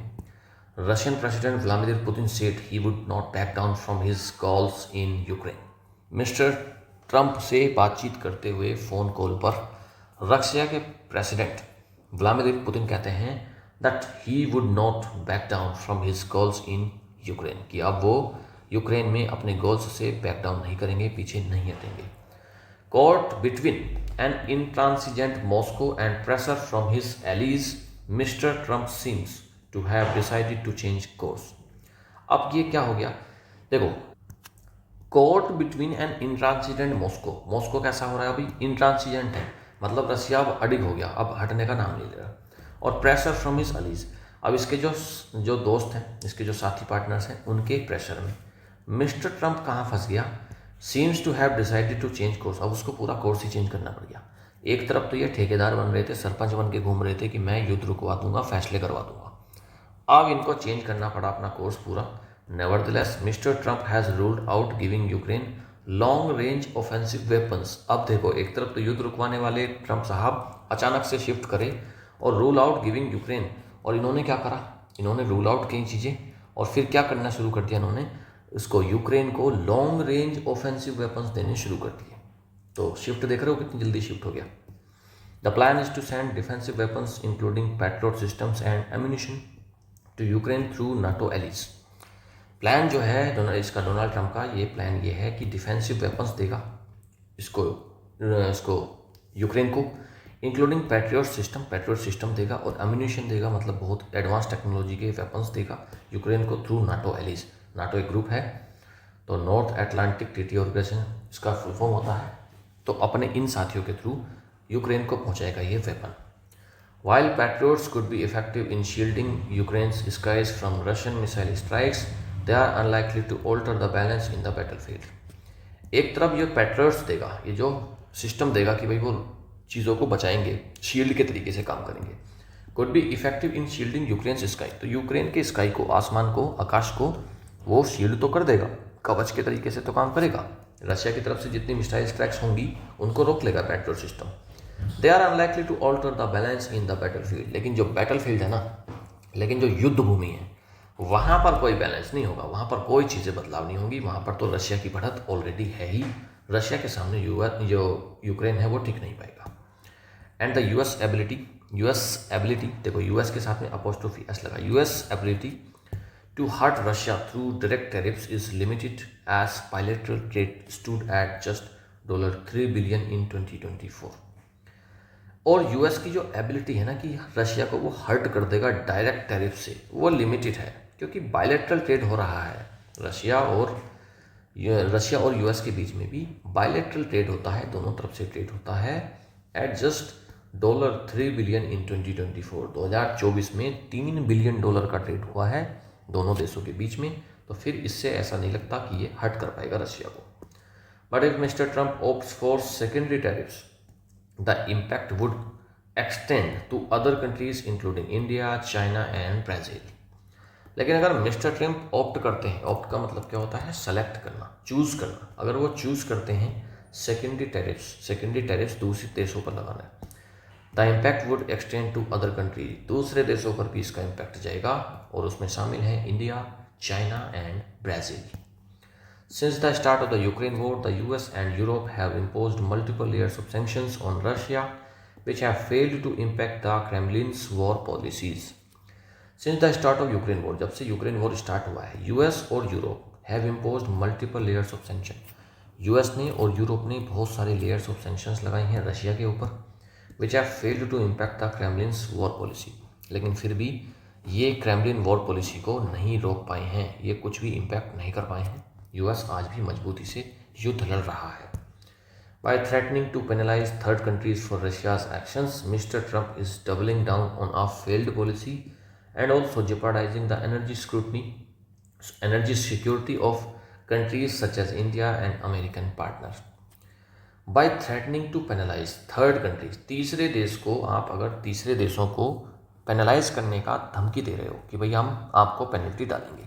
Russian president Vladimir Putin said he would not back down from his calls in Ukraine. Mister Trump से बातचीत करते हुए फ़ोन कॉल पर रशिया के प्रेसिडेंट व्लादिमीर पुतिन कहते हैं that he would not back down from his calls in Ukraine, कि अब वो यूक्रेन में अपने गोल्स से बैक डाउन नहीं करेंगे, पीछे नहीं हटेंगे। Caught between an intransigent Moscow and pressure from his allies, Mr Trump seems to have decided to change course. अब ये क्या हो गया, देखो, caught between an intransigent Moscow कैसा हो रहा है अभी, इंट्रांसिजेंट है, मतलब रशिया अब अडिग हो गया, अब हटने का नाम नहीं ले रहा, और प्रेशर फ्रॉम हिज एलीज, अब इसके जो दोस्त हैं, इसके जो साथी पार्टनर्स हैं, उनके प्रेशर में मिस्टर ट्रंप कहाँ फंस गया, seems to have decided to change course, अब उसको पूरा कोर्स ही चेंज करना पड़ गया। एक तरफ तो ये ठेकेदार बन रहे थे, सरपंच बन के घूम रहे थे कि मैं युद्ध रुकवा दूंगा, फैसले करवा दूंगा, अब इनको चेंज करना पड़ा अपना कोर्स पूरा। Nevertheless mister Trump has ruled out giving Ukraine long range offensive weapons. अब देखो, एक तरफ तो युद्ध रुकवाने वाले ट्रंप साहब अचानक से शिफ्ट करे और रूल आउट गिविंग यूक्रेन, और इन्होंने क्या करा, इन्होंने रूल आउट कई चीज़ें और फिर क्या करना शुरू कर दिया, इन्होंने इसको यूक्रेन को लॉन्ग रेंज ऑफेंसिव वेपन्स देने शुरू कर दिए। तो शिफ्ट देख रहे हो कितनी जल्दी शिफ्ट हो गया। The plan is to send defensive weapons including Patriot systems and ammunition to Ukraine through NATO allies. Plan जो है इसका, डोनाल्ड ट्रंप का ये प्लान ये है कि डिफेंसिव वेपन्स देगा इसको यूक्रेन को, इंक्लूडिंग पैट्रियट सिस्टम देगा, और एम्यूनिशन देगा, मतलब बहुत एडवांस टेक्नोलॉजी के वेपन्स देगा यूक्रेन को थ्रू नाटो एलीज। नाटो एक ग्रुप है, तो नॉर्थ अटलांटिक ट्रीटी ऑर्गेनाइजेशन इसका फुल फॉर्म होता है, तो अपने इन साथियों के थ्रू यूक्रेन को पहुंचाएगा ये weapon. While Patriots could be effective in shielding Ukraine's skies from Russian missile strikes, they are unlikely to alter the balance in the battlefield. एक तरफ ये पैट्रियट्स देगा, ये जो सिस्टम देगा कि भाई वो चीज़ों को बचाएंगे, शील्ड के तरीके से काम करेंगे। Could be effective in shielding Ukraine's sky, तो यूक्रेन के स्काई को, आसमान को, आकाश को वो शील्ड तो कर देगा, कवच के तरीके से तो काम करेगा। रशिया की तरफ से जितनी मिसाइल स्ट्राइक्स होंगी उनको रोक लेगा Patriot system. They are unlikely to alter the balance in the battlefield, लेकिन जो बैटलफील्ड है ना, लेकिन जो युद्ध भूमि है वहाँ पर कोई बैलेंस नहीं होगा, वहाँ पर कोई चीज़ें बदलाव नहीं होगी, वहाँ पर तो रशिया की बढ़त ऑलरेडी है ही। रशिया के सामने जो यूक्रेन है वो टिक नहीं पाएगा। एंड द यूएस एबिलिटी देखो, यूएस के साथ में अपोस्ट्रोफी एस लगा, US ability to hurt Russia through direct tariffs is limited as bilateral trade stood at just $3 billion in 2024। और यूएस की जो एबिलिटी है ना कि रशिया को वो हर्ट कर देगा डायरेक्ट टैरिफ से, वो लिमिटेड है, क्योंकि बायलैटरल ट्रेड हो रहा है। रशिया और यूएस के बीच में भी बायलैटरल ट्रेड होता है, दोनों तरफ से ट्रेड होता है एट जस्ट $3 बिलियन इन 2024। 2024 में $3 बिलियन का ट्रेड हुआ है दोनों देशों के बीच में। तो फिर इससे ऐसा नहीं लगता कि ये हट कर पाएगा रशिया को। But if Mr Trump opts for secondary tariffs the impact would extend to other countries including India, China and Brazil. लेकिन अगर मिस्टर ट्रंप ऑप्ट करते हैं, ऑप्ट का मतलब क्या होता है, सेलेक्ट करना, चूज़ करना, अगर वो चूज़ करते हैं सेकेंडरी टैरिफ्स दूसरे देशों पर लगाना है, the impact would extend to other country, दूसरे देशों पर भी इसका इम्पैक्ट जाएगा और उसमें शामिल हैं India, China and Brazil. Since the start of the Ukraine war, the US and Europe have imposed multiple layers of sanctions on Russia, which have failed to impact the Kremlin's war policies. Since the start of Ukraine war, जब से यूक्रेन वॉर स्टार्ट हुआ है, US और Europe have imposed multiple layers of sanction. US ने और यूरोप ने बहुत सारे लेयर्स ऑफ सेंक्शंस लगाई हैं रशिया के ऊपर, which have failed to impact the Kremlin's war policy. लेकिन फिर भी ये क्रेमलिन वॉर पॉलिसी को नहीं रोक पाए हैं, ये कुछ भी इम्पैक्ट नहीं कर पाए हैं। यूएस आज भी मजबूती से युद्ध लड़ रहा है। By threatening to penalize third countries for Russia's actions, Mr. Trump is doubling down on a failed policy and also jeopardizing the energy security of countries such as India and American partners. By threatening to penalize third countries, तीसरे देश को आप अगर तीसरे देशों को पेनलाइज करने का धमकी दे रहे हो कि भाई हम आपको पेनल्टी डालेंगे,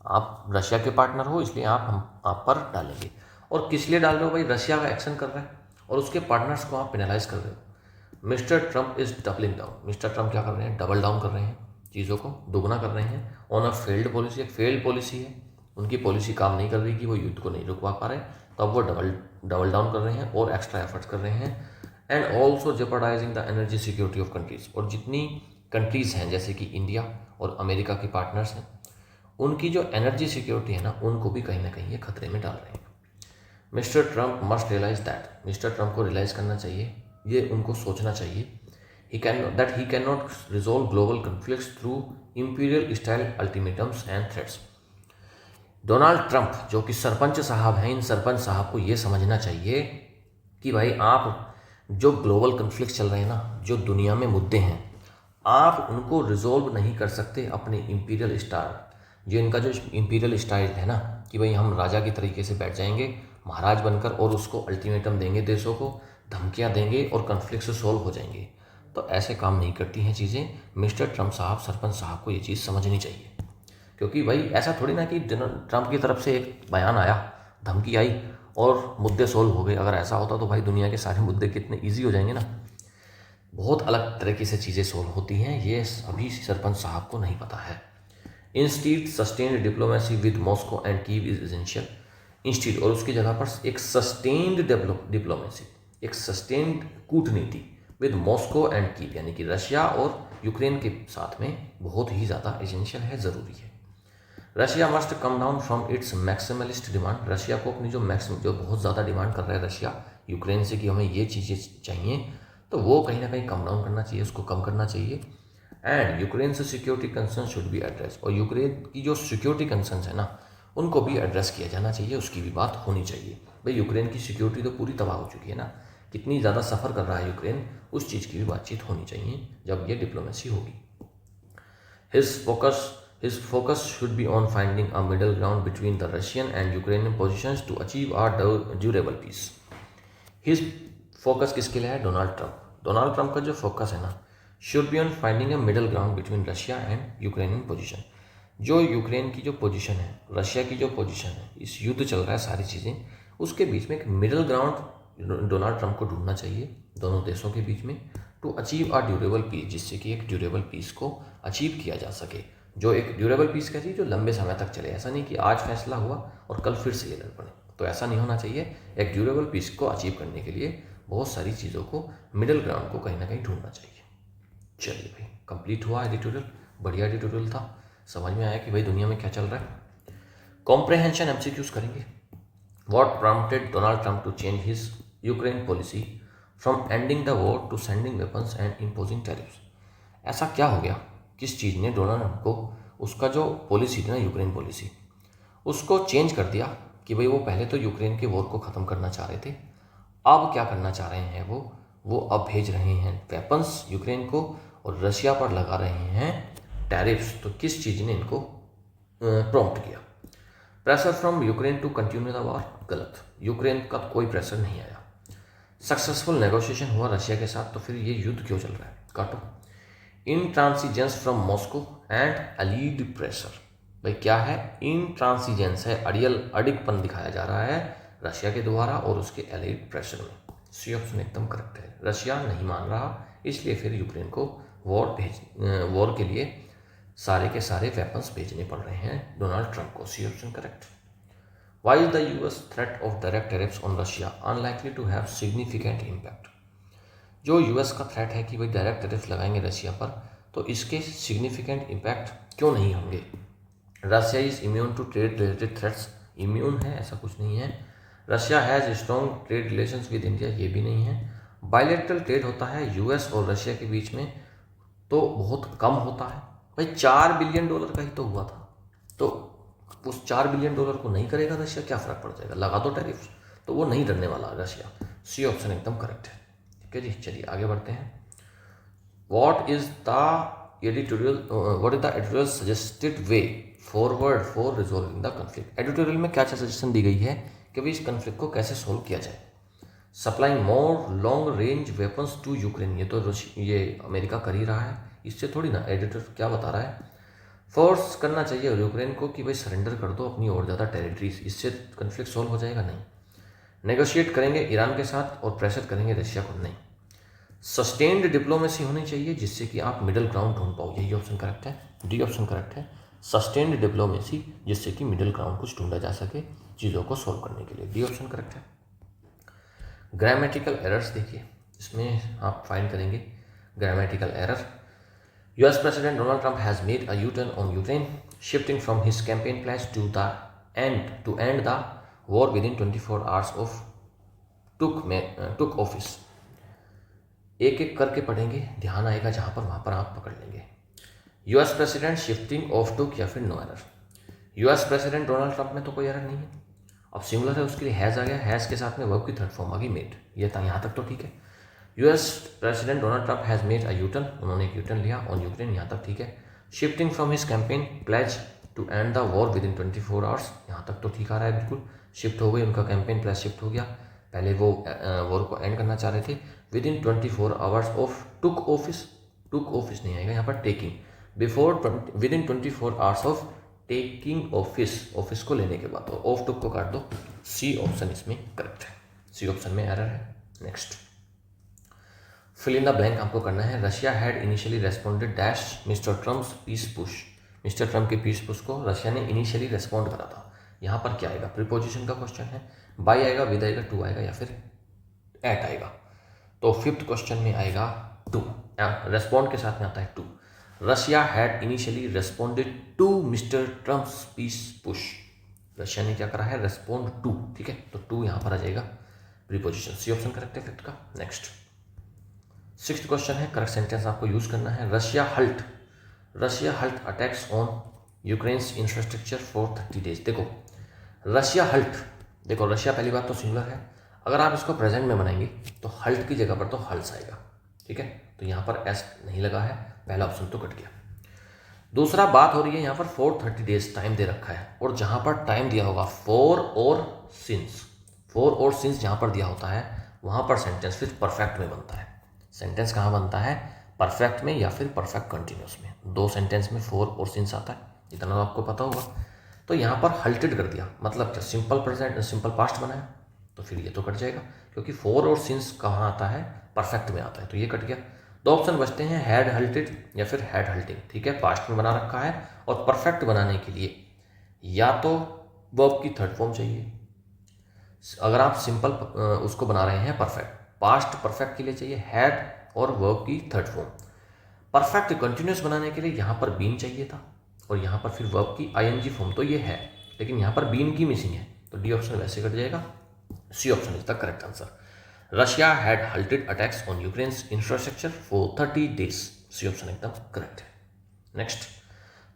आप रशिया के पार्टनर हो इसलिए हम आप पर डालेंगे, और किस लिए डाल रहे हो भाई, रशिया का एक्शन कर रहा है और उसके पार्टनर्स को आप पेनलाइज कर रहे हो। Mister Trump is doubling down, mister Trump क्या कर रहे हैं, डबल डाउन कर रहे हैं, चीज़ों को दोगुना कर रहे हैं ऑन अ फेल्ड पॉलिसी। एक फेल्ड पॉलिसी है, उनकी पॉलिसी काम नहीं कर रही कि वो युद्ध को नहीं रुकवा पा रहे, तो अब वो डबल डाउन कर रहे हैं और एक्स्ट्रा एफर्ट्स कर रहे हैं। And also jeopardising the energy security of countries, और जितनी कंट्रीज़ हैं जैसे कि इंडिया और अमेरिका की पार्टनर्स हैं, उनकी जो एनर्जी सिक्योरिटी है ना, उनको भी कहीं ना कहीं ये खतरे में डाल रहे हैं। Mr Trump must realise that, Mr Trump को रियलाइज़ करना चाहिए, ये उनको सोचना चाहिए he can not resolve global conflicts through imperial style ultimatums and threats. Donald Trump जो कि सरपंच साहब हैं, इन सरपंच साहब को ये समझना चाहिए कि भाई आप जो ग्लोबल कन्फ्लिक्ट चल रहे हैं ना, जो दुनिया में मुद्दे हैं, आप उनको रिजोल्व नहीं कर सकते अपने इंपीरियल स्टाइल, जो इनका जो इंपीरियल स्टाइल है ना कि भाई हम राजा की तरीके से बैठ जाएंगे महाराज बनकर और उसको अल्टीमेटम देंगे, देशों को धमकियां देंगे और कन्फ्लिक्ट से सोल्व हो जाएंगे, तो ऐसे काम नहीं करती हैं चीज़ें। मिस्टर ट्रंप साहब, सरपंच साहब को ये चीज़ समझनी चाहिए, क्योंकि भाई ऐसा थोड़ी ना कि ट्रंप की तरफ से एक बयान आया, धमकी आई और मुद्दे सोल्व हो गए। अगर ऐसा होता तो भाई दुनिया के सारे मुद्दे कितने ईजी हो जाएंगे ना। बहुत अलग तरीके से चीज़ें सोल्व होती हैं, ये अभी सरपंच साहब को नहीं पता है। Instead sustained diplomacy with Moscow and Kyiv is essential. Instead और उसकी जगह पर एक सस्टेन्ड डिप्लोमेसी, एक सस्टेन्ड कूटनीति विद मॉस्को एंड कीव, यानी कि रशिया और यूक्रेन के साथ में बहुत ही ज़्यादा एसेंशियल है, ज़रूरी है। Russia must come down from its maximalist demand, Russia को अपनी जो बहुत ज़्यादा डिमांड कर रहा है रशिया यूक्रेन से कि हमें ये चीज़ें चाहिए, तो वो कहीं ना कहीं कम डाउन करना चाहिए, उसको कम करना चाहिए। एंड यूक्रेन से security concern should be address, और यूक्रेन की जो सिक्योरिटी कंसर्न है ना, उनको भी एड्रेस किया जाना चाहिए, उसकी भी बात होनी चाहिए। भाई यूक्रेन की सिक्योरिटी तो पूरी तबाह हो चुकी है ना, कितनी ज़्यादा सफ़र कर रहा है यूक्रेन, उस चीज़ की भी बातचीत होनी चाहिए जब ये डिप्लोमेसी होगी। His focus should be on finding a middle ground between the Russian and Ukrainian positions to achieve a durable peace. His focus किसके लिए है, डोनाल्ड ट्रंप का जो फोकस है ना, should be on finding a middle ground between Russia and Ukrainian position. जो यूक्रेन की जो पोजीशन है, रशिया की जो पोजीशन है, इस युद्ध चल रहा है सारी चीज़ें, उसके बीच में एक मिडिल ग्राउंड डोनाल्ड ट्रंप को ढूंढना चाहिए दोनों देशों के बीच में, to achieve a durable peace, जिससे कि एक ड्यूरेबल पीस को अचीव किया जा सके, जो एक ड्यूरेबल पीस कहती है, जो लंबे समय तक चले। ऐसा नहीं कि आज फैसला हुआ और कल फिर से ये लड़ पड़े, तो ऐसा नहीं होना चाहिए। एक ड्यूरेबल पीस को अचीव करने के लिए बहुत सारी चीज़ों को, मिडिल ग्राउंड को कहीं ना कहीं ढूंढना चाहिए। चलिए भाई, कंप्लीट हुआ एडिटोरियल। बढ़िया एडिटोरियल था, समझ में आया कि भाई दुनिया में क्या चल रहा है। कॉम्प्रहेंशन एमसीक्यूज करेंगे। What prompted Donald Trump to change his Ukraine policy from ending the war to sending weapons and imposing tariffs? ऐसा क्या हो गया, किस चीज़ ने डोनाल्ड ट्रंप को उसका जो पॉलिसी थी ना, यूक्रेन पॉलिसी, उसको चेंज कर दिया कि भाई वो पहले तो यूक्रेन के वॉर को ख़त्म करना चाह रहे थे, अब क्या करना चाह रहे हैं वो अब भेज रहे हैं वेपन्स यूक्रेन को और रशिया पर लगा रहे हैं टैरिफ्स। तो किस चीज़ ने इनको प्रॉम्प्ट किया? Pressure from Ukraine to continue the war. गलत, यूक्रेन का कोई प्रेशर नहीं आया। सक्सेसफुल नेगोशिएशन हुआ रशिया के साथ, तो फिर ये युद्ध क्यों चल रहा है? काटो। इंट्रांसिजेंस from Moscow and Allied pressure. भाई क्या है? इंट्रांसिजेंस है, अड़िगपन दिखाया जा रहा है रशिया के द्वारा और उसके एलीड प्रेशर में। सी ऑप्शन एकदम करेक्ट है। रशिया नहीं मान रहा, इसलिए फिर यूक्रेन को वॉर के लिए सारे के सारे वेपन्स भेजने पड़ रहे हैं डोनाल्ड ट्रंप को। C option correct. Why is the US threat of direct tariffs on Russia unlikely to have significant impact? जो यूएस का थ्रेट है कि भाई डायरेक्ट टैरिफ लगाएंगे रशिया पर, तो इसके सिग्निफिकेंट इम्पैक्ट क्यों नहीं होंगे? Russia is immune to trade related threats. Immune है ऐसा कुछ नहीं है। Russia has strong trade relations with India, ये भी नहीं है। बायलैटरल ट्रेड होता है यूएस और रशिया के बीच में, तो बहुत कम होता है। भाई $4 बिलियन का ही तो हुआ था, तो उस $4 बिलियन को नहीं करेगा रशिया, क्या फ़र्क पड़ जाएगा? लगा दो टैरिफ, तो वो नहीं डरने वाला रशिया। सी ऑप्शन एकदम करेक्ट है। ठीक है जी, चलिए आगे बढ़ते हैं। What is the editorial suggested way forward for resolving the conflict? Editorial में क्या सजेशन दी गई है कि भाई इस कन्फ्लिक्ट को कैसे सोल्व किया जाए? Supplying more long range weapons to Ukraine, ये अमेरिका कर ही रहा है, इससे थोड़ी ना एडिटर क्या बता रहा है। फोर्स करना चाहिए यूक्रेन को कि भाई सरेंडर कर दो अपनी और ज़्यादा टेरिटरीज, इससे कन्फ्लिक्ट सोल्व हो जाएगा? नहीं। नेगोशिएट करेंगे ईरान के साथ और प्रेशर करेंगे रशिया को? नहीं। सस्टेन्ड डिप्लोमेसी होनी चाहिए जिससे कि आप मिडिल ग्राउंड ढूंढ पाओ, यही ऑप्शन करेक्ट है। डी ऑप्शन करेक्ट है। सस्टेन्ड डिप्लोमेसी जिससे कि मिडिल ग्राउंड कुछ ढूंढा जा सके चीज़ों को सोल्व करने के लिए, डी ऑप्शन करेक्ट है। ग्रामेटिकल एरर्स देखिए, इसमें आप फाइंड करेंगे grammatical error. US President Donald Trump has made a U-turn on Ukraine, shifting from his campaign pledge to end the war within 24 hours of took office. एक एक करके पढ़ेंगे, ध्यान आएगा जहाँ पर वहाँ पर आप पकड़ लेंगे। US president shifting of took या फिर no error? US president Donald Trump में तो कोई एरर नहीं है। अब सिंगुलर है, उसके लिए हैज़ आ गया, हैज़ के साथ में वर्ब की थर्ड फॉर्म आ गई मेड, ये था यहाँ तक तो ठीक है। US president Donald Trump has made a U turn, उन्होंने एक यूटर्न लिया ऑन यूक्रेन, यहाँ तक ठीक है। Shifting from his campaign pledge to end the war within 24 hours, यहाँ तक तो ठीक आ रहा है बिल्कुल। शिफ्ट हो गई, उनका कैंपेन प्लेज शिफ्ट हो गया, पहले वो वॉर को एंड करना चाह रहे थे। With in 24 hours of took office नहीं आएगा यहाँ पर, taking. With in 24 hours of taking office को लेने के बाद, तो ऑफ टुक को काट दो। सी ऑप्शन इसमें करेक्ट है, सी ऑप्शन में एरर है। Next, fill in the blank आपको करना है। Russia had initially responded dash Mr Trump's peace push. Mr Trump के पीस पुश को रशिया ने इनिशियली रेस्पॉन्ड करा था। यहाँ पर क्या आएगा? प्रीपोजिशन का क्वेश्चन है, बाय आएगा, विद आएगा, टू आएगा या फिर एट आएगा? तो फिफ्थ क्वेश्चन में आएगा टू, रेस्पॉन्ड के साथ में आता है to. Russia had initially responded to Mr Trump's peace push. Russia ने क्या करा है? रेस्पॉन्ड टू, ठीक है, तो टू यहाँ पर आ जाएगा प्रीपोजिशन। सी ऑप्शन करेक्ट है फिफ्थ का। नेक्स्ट, सिक्स्थ क्वेश्चन है, करेक्ट सेंटेंस आपको यूज करना है। Russia halt attacks on Ukraine's infrastructure for 30 days। देखो रशिया हल्ट, देखो रशिया पहली बात तो सिंगुलर है, अगर आप इसको प्रेजेंट में बनाएंगे तो हल्ट की जगह पर तो हल्स आएगा, ठीक है, तो यहाँ पर एस नहीं लगा है, पहला ऑप्शन तो कट गया। दूसरा बात हो रही है यहाँ पर 430 days टाइम दे रखा है, और जहाँ पर टाइम दिया होगा फॉर और सिंस जहाँ पर दिया होता है वहाँ पर सेंटेंस फिर परफेक्ट में बनता है। सेंटेंस कहाँ बनता है? परफेक्ट में या फिर परफेक्ट कंटिन्यूस में। दो सेंटेंस में फॉर और सिंस आता है, इतना तो आपको पता होगा। तो यहाँ पर हल्टेड कर दिया, मतलब क्या? सिंपल पास्ट बनाया, तो फिर ये तो कट जाएगा, क्योंकि फॉर और सिंस कहाँ आता है? परफेक्ट में आता है, तो ये कट गया। दो ऑप्शन बचते हैं, हैड हल्टेड या फिर हैड हल्टिंग। ठीक है, पास्ट में बना रखा है और परफेक्ट बनाने के लिए या तो वर्ब की थर्ड फॉर्म चाहिए, अगर आप सिंपल उसको बना रहे हैं परफेक्ट, पास्ट परफेक्ट के लिए चाहिए हैड और वर्ब की थर्ड फॉर्म। परफेक्ट कंटिन्यूस बनाने के लिए यहाँ पर बीन चाहिए था और यहाँ पर फिर वर्ब की आईएनजी फॉर्म तो ये है, लेकिन यहाँ पर बीन की मिसिंग है, तो डी ऑप्शन वैसे कट जाएगा। C option is the correct answer. Russia had halted attacks on Ukraine's infrastructure for 30 days. C option एकदम करेक्ट है। नेक्स्ट,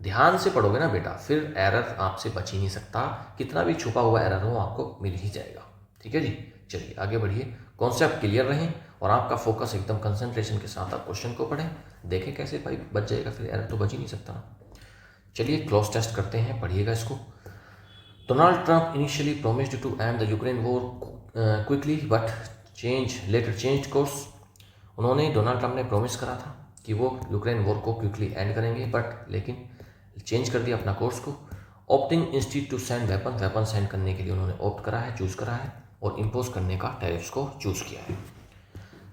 ध्यान से पढ़ोगे ना बेटा, फिर एरर आपसे बच ही नहीं सकता, कितना भी छुपा हुआ एरर हो आपको मिल ही जाएगा। ठीक है जी, चलिए आगे बढ़िए। कॉन्सेप्ट क्लियर रहें और आपका फोकस एकदम कंसंट्रेशन के साथ आप क्वेश्चन को पढ़ें, देखें कैसे भाई बच जाएगा, फिर एरर तो बच ही नहीं सकता ना। चलिए क्रॉस टेस्ट करते हैं, पढ़िएगा इसको। Donald Trump initially promised to end the Ukraine war quickly but later changed course. उन्होंने, डोनाल्ड ट्रंप ने प्रॉमिस करा था कि वो यूक्रेन वॉर को क्विकली एंड करेंगे, बट लेकिन चेंज कर दिया अपना कोर्स को। Opting instead to send weapon send करने के लिए उन्होंने ऑप्ट करा है, चूज करा है, और इम्पोज करने का टैरिफ्स को चूज किया है।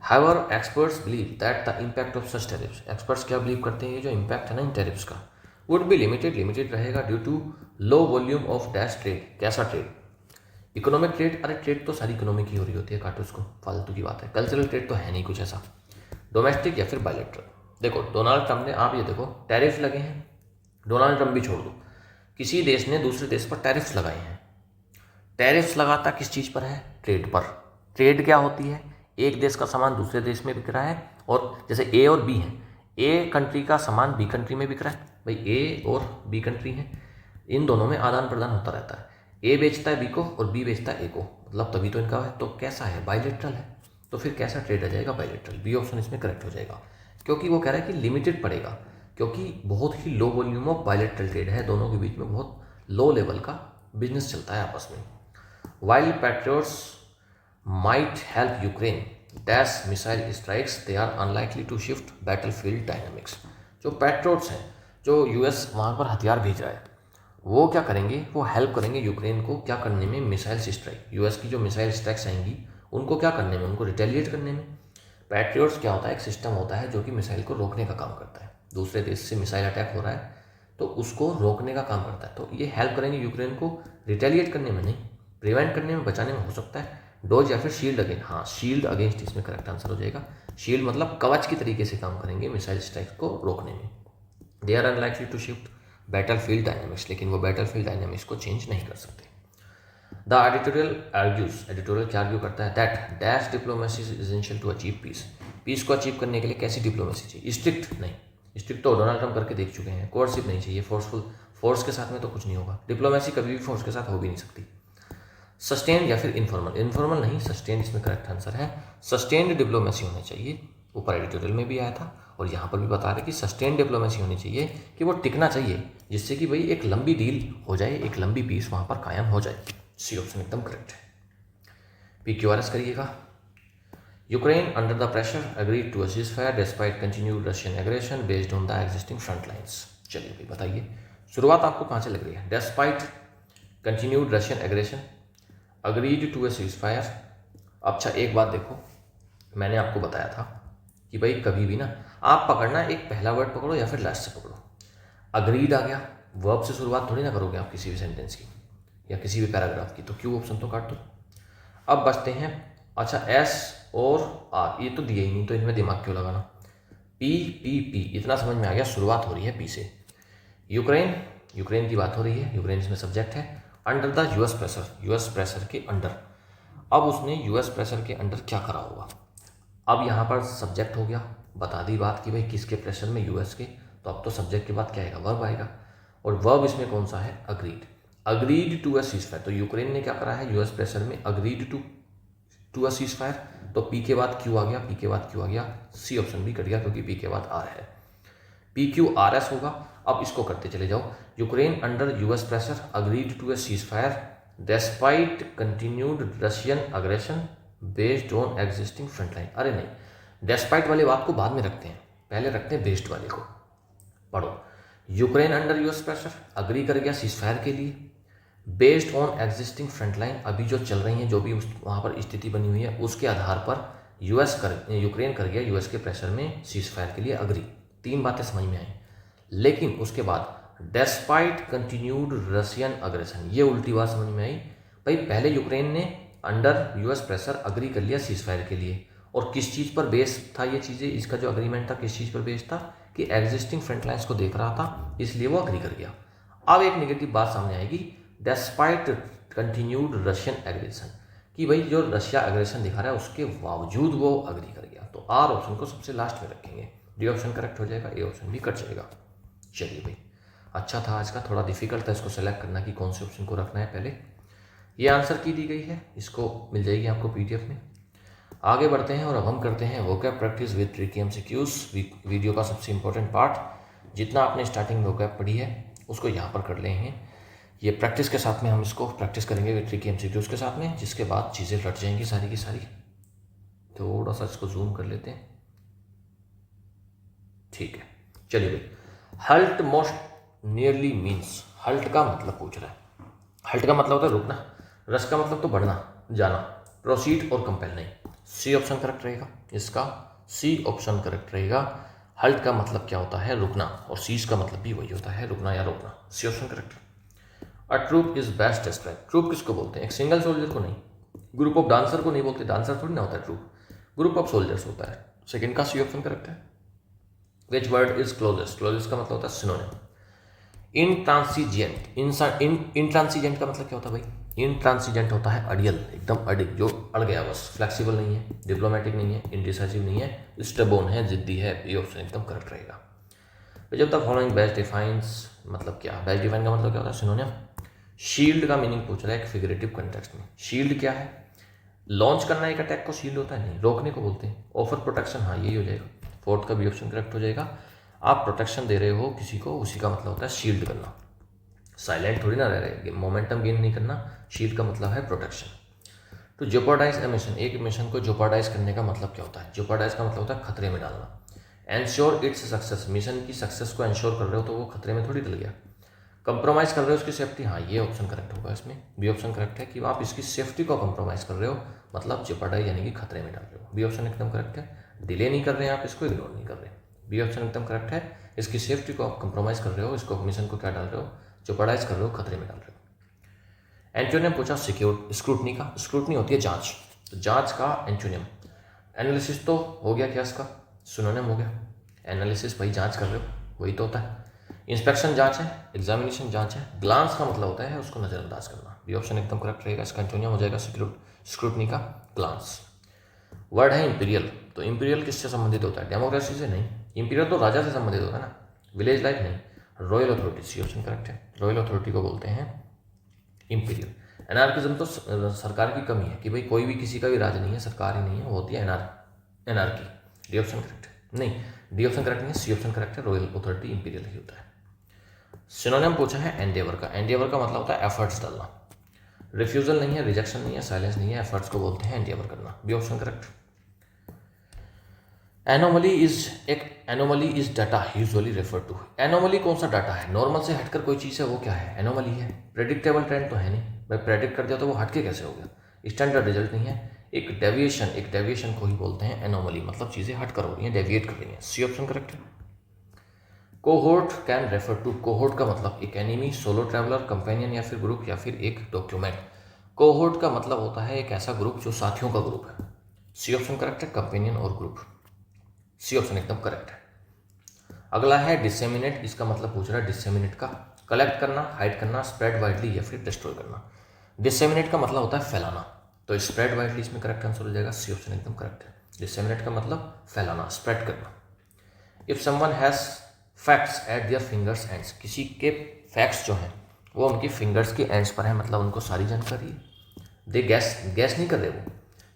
However experts believe that the impact of such tariffs, experts क्या बिलीव करते हैं, ये जो इम्पैक्ट है ना इन टैरिफ्स का, वुड बी लिमिटेड रहेगा due to low volume of dash trade. कैसा ट्रेड? इकोनॉमिक ट्रेड, अरे ट्रेड तो सारी इकोनॉमिक ही हो रही होती है, काटो उसको, फालतू की बात है। कल्चरल ट्रेड तो है नहीं कुछ ऐसा। डोमेस्टिक या फिर बायलैटरल। देखो डोनाल्ड ट्रंप ने, आप ये देखो टैरिफ लगे हैं, डोनाल्ड ट्रंप भी छोड़ दो, किसी देश ने दूसरे देश पर टैरिफ्स लगाए हैं। टैरिफ्स लगाता किस चीज़ पर है? ट्रेड पर। ट्रेड क्या होती है? एक देश का सामान दूसरे देश में बिक रहा है, और जैसे ए और बी है, ए कंट्री का सामान बी कंट्री में बिक रहा है, भाई ए और बी कंट्री है, इन दोनों में आदान प्रदान होता रहता है। ए बेचता है बी को और बी बेचता है ए को, मतलब तभी तो इनका है। तो कैसा है? बायलैटरल है। तो फिर कैसा ट्रेड आ जाएगा? बायलैटरल। बी ऑप्शन इसमें करेक्ट हो जाएगा, क्योंकि वो कह रहा है कि लिमिटेड पड़ेगा, क्योंकि बहुत ही low volume of bilateral trade है, दोनों के बीच में बहुत लो लेवल का बिजनेस चलता है आपस में। While Patriots might help Ukraine dash missile strikes, they are unlikely to shift battlefield dynamics. जो पैट्रियट्स हैं, जो यूएस वहाँ पर हथियार भेज रहा है, वो क्या करेंगे? वो हेल्प करेंगे यूक्रेन को क्या करने में? Missile strike. यूएस की जो मिसाइल स्ट्राइक्स आएंगी उनको क्या करने में? उनको रिटेलिएट करने में। पैट्रियट्स क्या होता है? एक सिस्टम होता है जो कि मिसाइल को रोकने का काम करता है। दूसरे देश से मिसाइल अटैक हो रहा है तो उसको रोकने का काम करता है, तो ये हेल्प करेंगे यूक्रेन को रिटेलिएट करने में, नहीं प्रिवेंट करने में, बचाने में हो सकता है। डोज या फिर शील्ड अगेंस्ट, हाँ शील्ड अगेंस्ट इसमें करेक्ट आंसर हो जाएगा। शील्ड मतलब कवच की तरीके से काम करेंगे मिसाइल स्ट्राइक को रोकने में। They are unlikely to shift battlefield dynamics, लेकिन वो बैटलफील्ड डायनामिक्स को चेंज नहीं कर सकते। द एडिटोरियल आर्ग्यूज, एडिटोरियल क्या आर्ग्यू करता है? That dash diplomacy is essential to achieve peace. Peace को अचीव करने के लिए कैसी डिप्लोमेसी चाहिए? स्ट्रिक्ट नहीं, स्ट्रिक्ट तो डोनाल्ड ट्रंप करके देख चुके हैं। कोर्सिव नहीं चाहिए, फोर्सफुल, फोर्स के साथ में तो कुछ नहीं होगा। डिप्लोमेसी कभी भी फोर्स के साथ हो भी नहीं सकती। सस्टेन्ड या फिर इनफॉर्मल, इनफॉर्मल नहीं, सस्टेन्ड इसमें करेक्ट आंसर है। सस्टेन्ड डिप्लोमेसी होनी चाहिए, ऊपर एडिटोरियल में भी आया था और यहाँ पर भी बता रहे कि सस्टेन्ड डिप्लोमेसी होनी चाहिए, कि वो टिकना चाहिए, जिससे कि भाई एक लंबी डील हो जाए, एक लंबी पीस वहाँ पर कायम हो जाए। सी ऑप्शन एकदम करेक्ट है। PQRS करिएगा। Ukraine under the pressure agreed to a ceasefire despite continued Russian aggression based on the existing front lines. चलिए भाई बताइए, शुरुआत आपको कहाँ से लग रही है? Despite continued Russian aggression, agreed to a ceasefire. अच्छा एक बात देखो, मैंने आपको बताया था कि भाई कभी भी ना आप पकड़ना, एक पहला वर्ड पकड़ो या फिर लास्ट से पकड़ो। अग्रीड आ गया, वर्ब से शुरुआत थोड़ी ना करोगे आप किसी भी सेंटेंस की या किसी भी पैराग्राफ की, तो क्यों ऑप्शन तो काट दो। अब बचते हैं, अच्छा एस और आर, ये तो दिए ही नहीं, तो इनमें दिमाग क्यों लगाना। पी पी पी, इतना समझ में आ गया, शुरुआत हो रही है पी से। यूक्रेन, यूक्रेन की बात हो रही है, यूक्रेन इसमें सब्जेक्ट है। Under the US pressure, US pressure के अंडर। अब उसने यूएस प्रेशर के अंडर क्या करा होगा? अब यहाँ पर सब्जेक्ट हो गया, बता दी बात कि भाई किसके प्रेशर में? यूएस के। तो अब तो सब्जेक्ट के बाद क्या आएगा? वर्ब आएगा, और वर्ब इसमें कौन सा है? Agreed. Agreed to a ceasefire, तो यूक्रेन ने क्या करा है? यूएस प्रेशर में अग्रीड टू अ सीज़फायर। तो पी के बाद क्यू आ गया, पी के बाद क्यू आ गया, सी ऑप्शन भी कट गया क्योंकि पी के बाद आर है। PQRS होगा। अब इसको करते चले जाओ। Ukraine under US pressure agreed to a ceasefire despite continued Russian aggression based on existing front line. अरे नहीं, डिस्पाइट वाले बात को बाद में रखते हैं, पहले रखते हैं बेस्ड वाले को। पढ़ो, Ukraine under US pressure agree कर गया सीज़फायर के लिए, based on existing front line, अभी जो चल रही हैं, जो भी वहाँ पर स्थिति बनी हुई है उसके आधार पर यूक्रेन कर गया यूएस के प्रेशर में सीज फायर के लिए अग्री। 3 बातें समझ में आई। लेकिन उसके बाद डेस्पाइट कंटिन्यूड रशियन अग्रेशन, ये उल्टी बात समझ में आई। भाई पहले यूक्रेन ने अंडर यूएस प्रेशर अग्री कर लिया सीज फायर के लिए, और किस चीज़ पर बेस था ये चीज़ें, इसका जो अग्रीमेंट था किस चीज़ पर बेस था कि एग्जिस्टिंग फ्रंट लाइन्स को देख रहा था, इसलिए वो अग्री कर गया। अब एक नेगेटिव बात सामने आएगी, डेस्पाइट कंटिन्यूड रशियन एग्रेशन, कि भाई जो रशिया एग्रेशन दिखा रहा है उसके बावजूद वो अग्री कर गया। तो आर ऑप्शन को सबसे लास्ट में रखेंगे, डी ऑप्शन करेक्ट हो जाएगा, ए ऑप्शन भी कट जाएगा। चलिए भाई, अच्छा था आज का, थोड़ा डिफिकल्ट था इसको सेलेक्ट करना कि कौन से ऑप्शन को रखना है पहले। ये आंसर की दी गई है, इसको मिल जाएगी आपको पीडीएफ में। आगे बढ़ते हैं और अब हम करते हैं vocab practice with tricky MCQs. Video का सबसे इंपॉर्टेंट पार्ट, जितना आपने स्टार्टिंग वोकैब पढ़ी है उसको यहाँ पर कर ले हैं। ये प्रैक्टिस के साथ में हम इसको प्रैक्टिस करेंगे विद ट्रिकी एमसीक्यूज के साथ में, जिसके बाद चीज़ें रट जाएंगी सारी की सारी। थोड़ा सा इसको जूम कर लेते हैं, ठीक है। चलिए भाई, हल्ट मोस्ट नियरली मीन्स, हल्ट का मतलब पूछ रहा है। हल्ट का मतलब होता है रुकना, रस का मतलब तो बढ़ना जाना, प्रोसीड और कंपेल नहीं। सी ऑप्शन करेक्ट रहेगा इसका, सी ऑप्शन करेक्ट रहेगा। हल्ट का मतलब क्या होता है, रुकना, और सीज का मतलब भी वही होता है, रुकना या रोकना। C option correct. A troop is best describe, troop किसको बोलते हैं, एक सिंगल सोल्जर को नहीं, ग्रुप ऑफ डांसर को नहीं बोलते, डांसर थोड़ी ना होता है ट्रूप, ग्रुप ऑफ सोल्जर्स होता है। सेकंड का सी ऑप्शन करेक्ट है। Which word is closest, closest का मतलब होता है सिनोनिम। इंट्रांसिजेंट, इंट्रांसिजेंट का मतलब क्या होता है भाई, इंट्रांसिजेंट होता है अड़ियल, एकदम अडिग, जो अड़ गया बस, फ्लेक्सिबल नहीं है, डिप्लोमेटिक नहीं है, इंडिसाइसिव नहीं है, स्टेबोन है, जिद्दी है। ये ऑप्शन एकदम करेक्ट रहेगा। जब तक फॉलोइंग बेस्ट डिफाइंस, मतलब क्या, बेस्ट डिफाइन का मतलब क्या होता है, सिनोनिम। शील्ड का मीनिंग पूछ रहा है एक फिगरेटिव कंटेक्स्ट में। शील्ड क्या है, लॉन्च करना एक अटैक को शील्ड होता है, नहीं, रोकने को बोलते हैं। ऑफर प्रोटेक्शन, हाँ यही हो जाएगा, फोर्थ का भी ऑप्शन करेक्ट हो जाएगा। आप प्रोटेक्शन दे रहे हो किसी को, उसी का मतलब होता है शील्ड करना, साइलेंट थोड़ी ना रह रहे, मोमेंटम गेन नहीं करना। शील्ड का मतलब है प्रोटेक्शन। तो जोपार्डाइज ए मिशन, एक मिशन को जोपार्डाइज करने का मतलब क्या होता है, जोपार्डाइज का मतलब होता है खतरे में डालना। एंश्योर इट्स सक्सेस, मिशन की सक्सेस को एंश्योर कर रहे हो तो वो खतरे में थोड़ी डल गया। कंप्रोमाइज़ कर रहे हो उसकी सेफ्टी, हाँ ये ऑप्शन करेक्ट होगा इसमें, बी ऑप्शन करेक्ट है कि आप इसकी सेफ्टी को कंप्रोमाइज़ कर रहे हो, मतलब जेपार्डाइज यानी कि खतरे में डाल रहे हो। बी ऑप्शन एकदम करेक्ट है। डिले नहीं कर रहे हैं आप, इसको इग्नोर नहीं कर रहे, बी ऑप्शन एकदम करेक्ट है। इसकी सेफ्टी को आप कंप्रोमाइज़ कर रहे हो, इसको मिशन को क्या डाल रहे हो, जेपार्डाइज कर रहे हो, खतरे में डाल रहे हो। एंटोनियम पूछा सिक्योर, स्क्रूटनी का, स्क्रूटनी होती है जाँच, तो जाँच का एंटोनियम। एनालिसिस तो हो गया क्या इसका, सिनोनिम हो गया। एनालिसिस भाई जाँच कर रहे हो, वही तो होता है। इंस्पेक्शन जांच है, एग्जामिनेशन जांच है। ग्लांस का मतलब होता है उसको नज़रअंदाज करना, बी ऑप्शन एकदम करेक्ट रहेगा। इसका एंटोनियम हो जाएगा स्क्रूटनी का ग्लांस। वर्ड है इंपीरियल, तो इंपीरियल किससे संबंधित होता है, डेमोक्रेसी से नहीं, इंपीरियल तो राजा से संबंधित होता है ना, विलेज लाइफ नहीं। Royal authority, C option correct है। रॉयल अथॉरिटी को बोलते हैं इंपीरियल। एनार्किज्म तो सरकार की कमी है कि भाई कोई भी किसी का भी राज नहीं है, सरकार ही नहीं है, वो होती है एनार्की। डी ऑप्शन करेक्ट है, नहीं डी ऑप्शन करेक्ट नहीं है, सी ऑप्शन करेक्ट है। रॉयल अथॉरिटी इंपीरियल ही होता है। सिनोनिम पूछा है एंडेवर का, एंडेवर का मतलब होता है एफर्ट्स डालना। रिफ्यूजल नहीं है, रिजेक्शन नहीं है, साइलेंस नहीं है, एफर्ट्स को बोलते हैं एंडेवर करना, B option correct. Anomaly is data usually refer to, anomaly कौन सा डाटा है, नॉर्मल से हटकर कोई चीज़ है वो क्या है, एनोमली है। प्रेडिक्टेबल ट्रेंड तो है नहीं, मैं प्रेडिक्ट कर दिया तो वो हटके कैसे हो गया, स्टैंडर्ड रिजल्ट नहीं है। एक डेविएशन को ही बोलते हैं एनोमली, मतलब चीज़ें हट कर हो रही हैं, डेविएट कर रही हैं, सी ऑप्शन करेक्ट है। Cohort can refer to, cohort का मतलब एक एनिमी, सोलो ट्रैवलर, कंपेनियन या फिर ग्रुप या फिर एक डॉक्यूमेंट। कोहोर्ट का मतलब होता है एक ऐसा ग्रुप जो साथियों का ग्रुप है, सी ऑप्शन करेक्ट है, कंपेनियन और ग्रुप, सी ऑप्शन एकदम करेक्ट है। अगला है डिसेमिनेट, इसका मतलब पूछ रहा है डिसेमिनेट का, कलेक्ट करना, हाइड करना, स्प्रेड वाइडली या फिर डिस्ट्रॉय करना। डिसेमिनेट का मतलब होता है फैलाना, तो स्प्रेड वाइडली इसमें करेक्ट आंसर हो जाएगा, सी ऑप्शन एकदम करेक्ट है। डिसेमिनेट का मतलब फैलाना, स्प्रेड करना। If someone has facts at their fingers ends, किसी के फैक्ट्स जो हैं वो उनकी फिंगर्स के एंड्स पर है, मतलब उनको सारी जानकारी है। दे गैस नहीं कर रहे वो।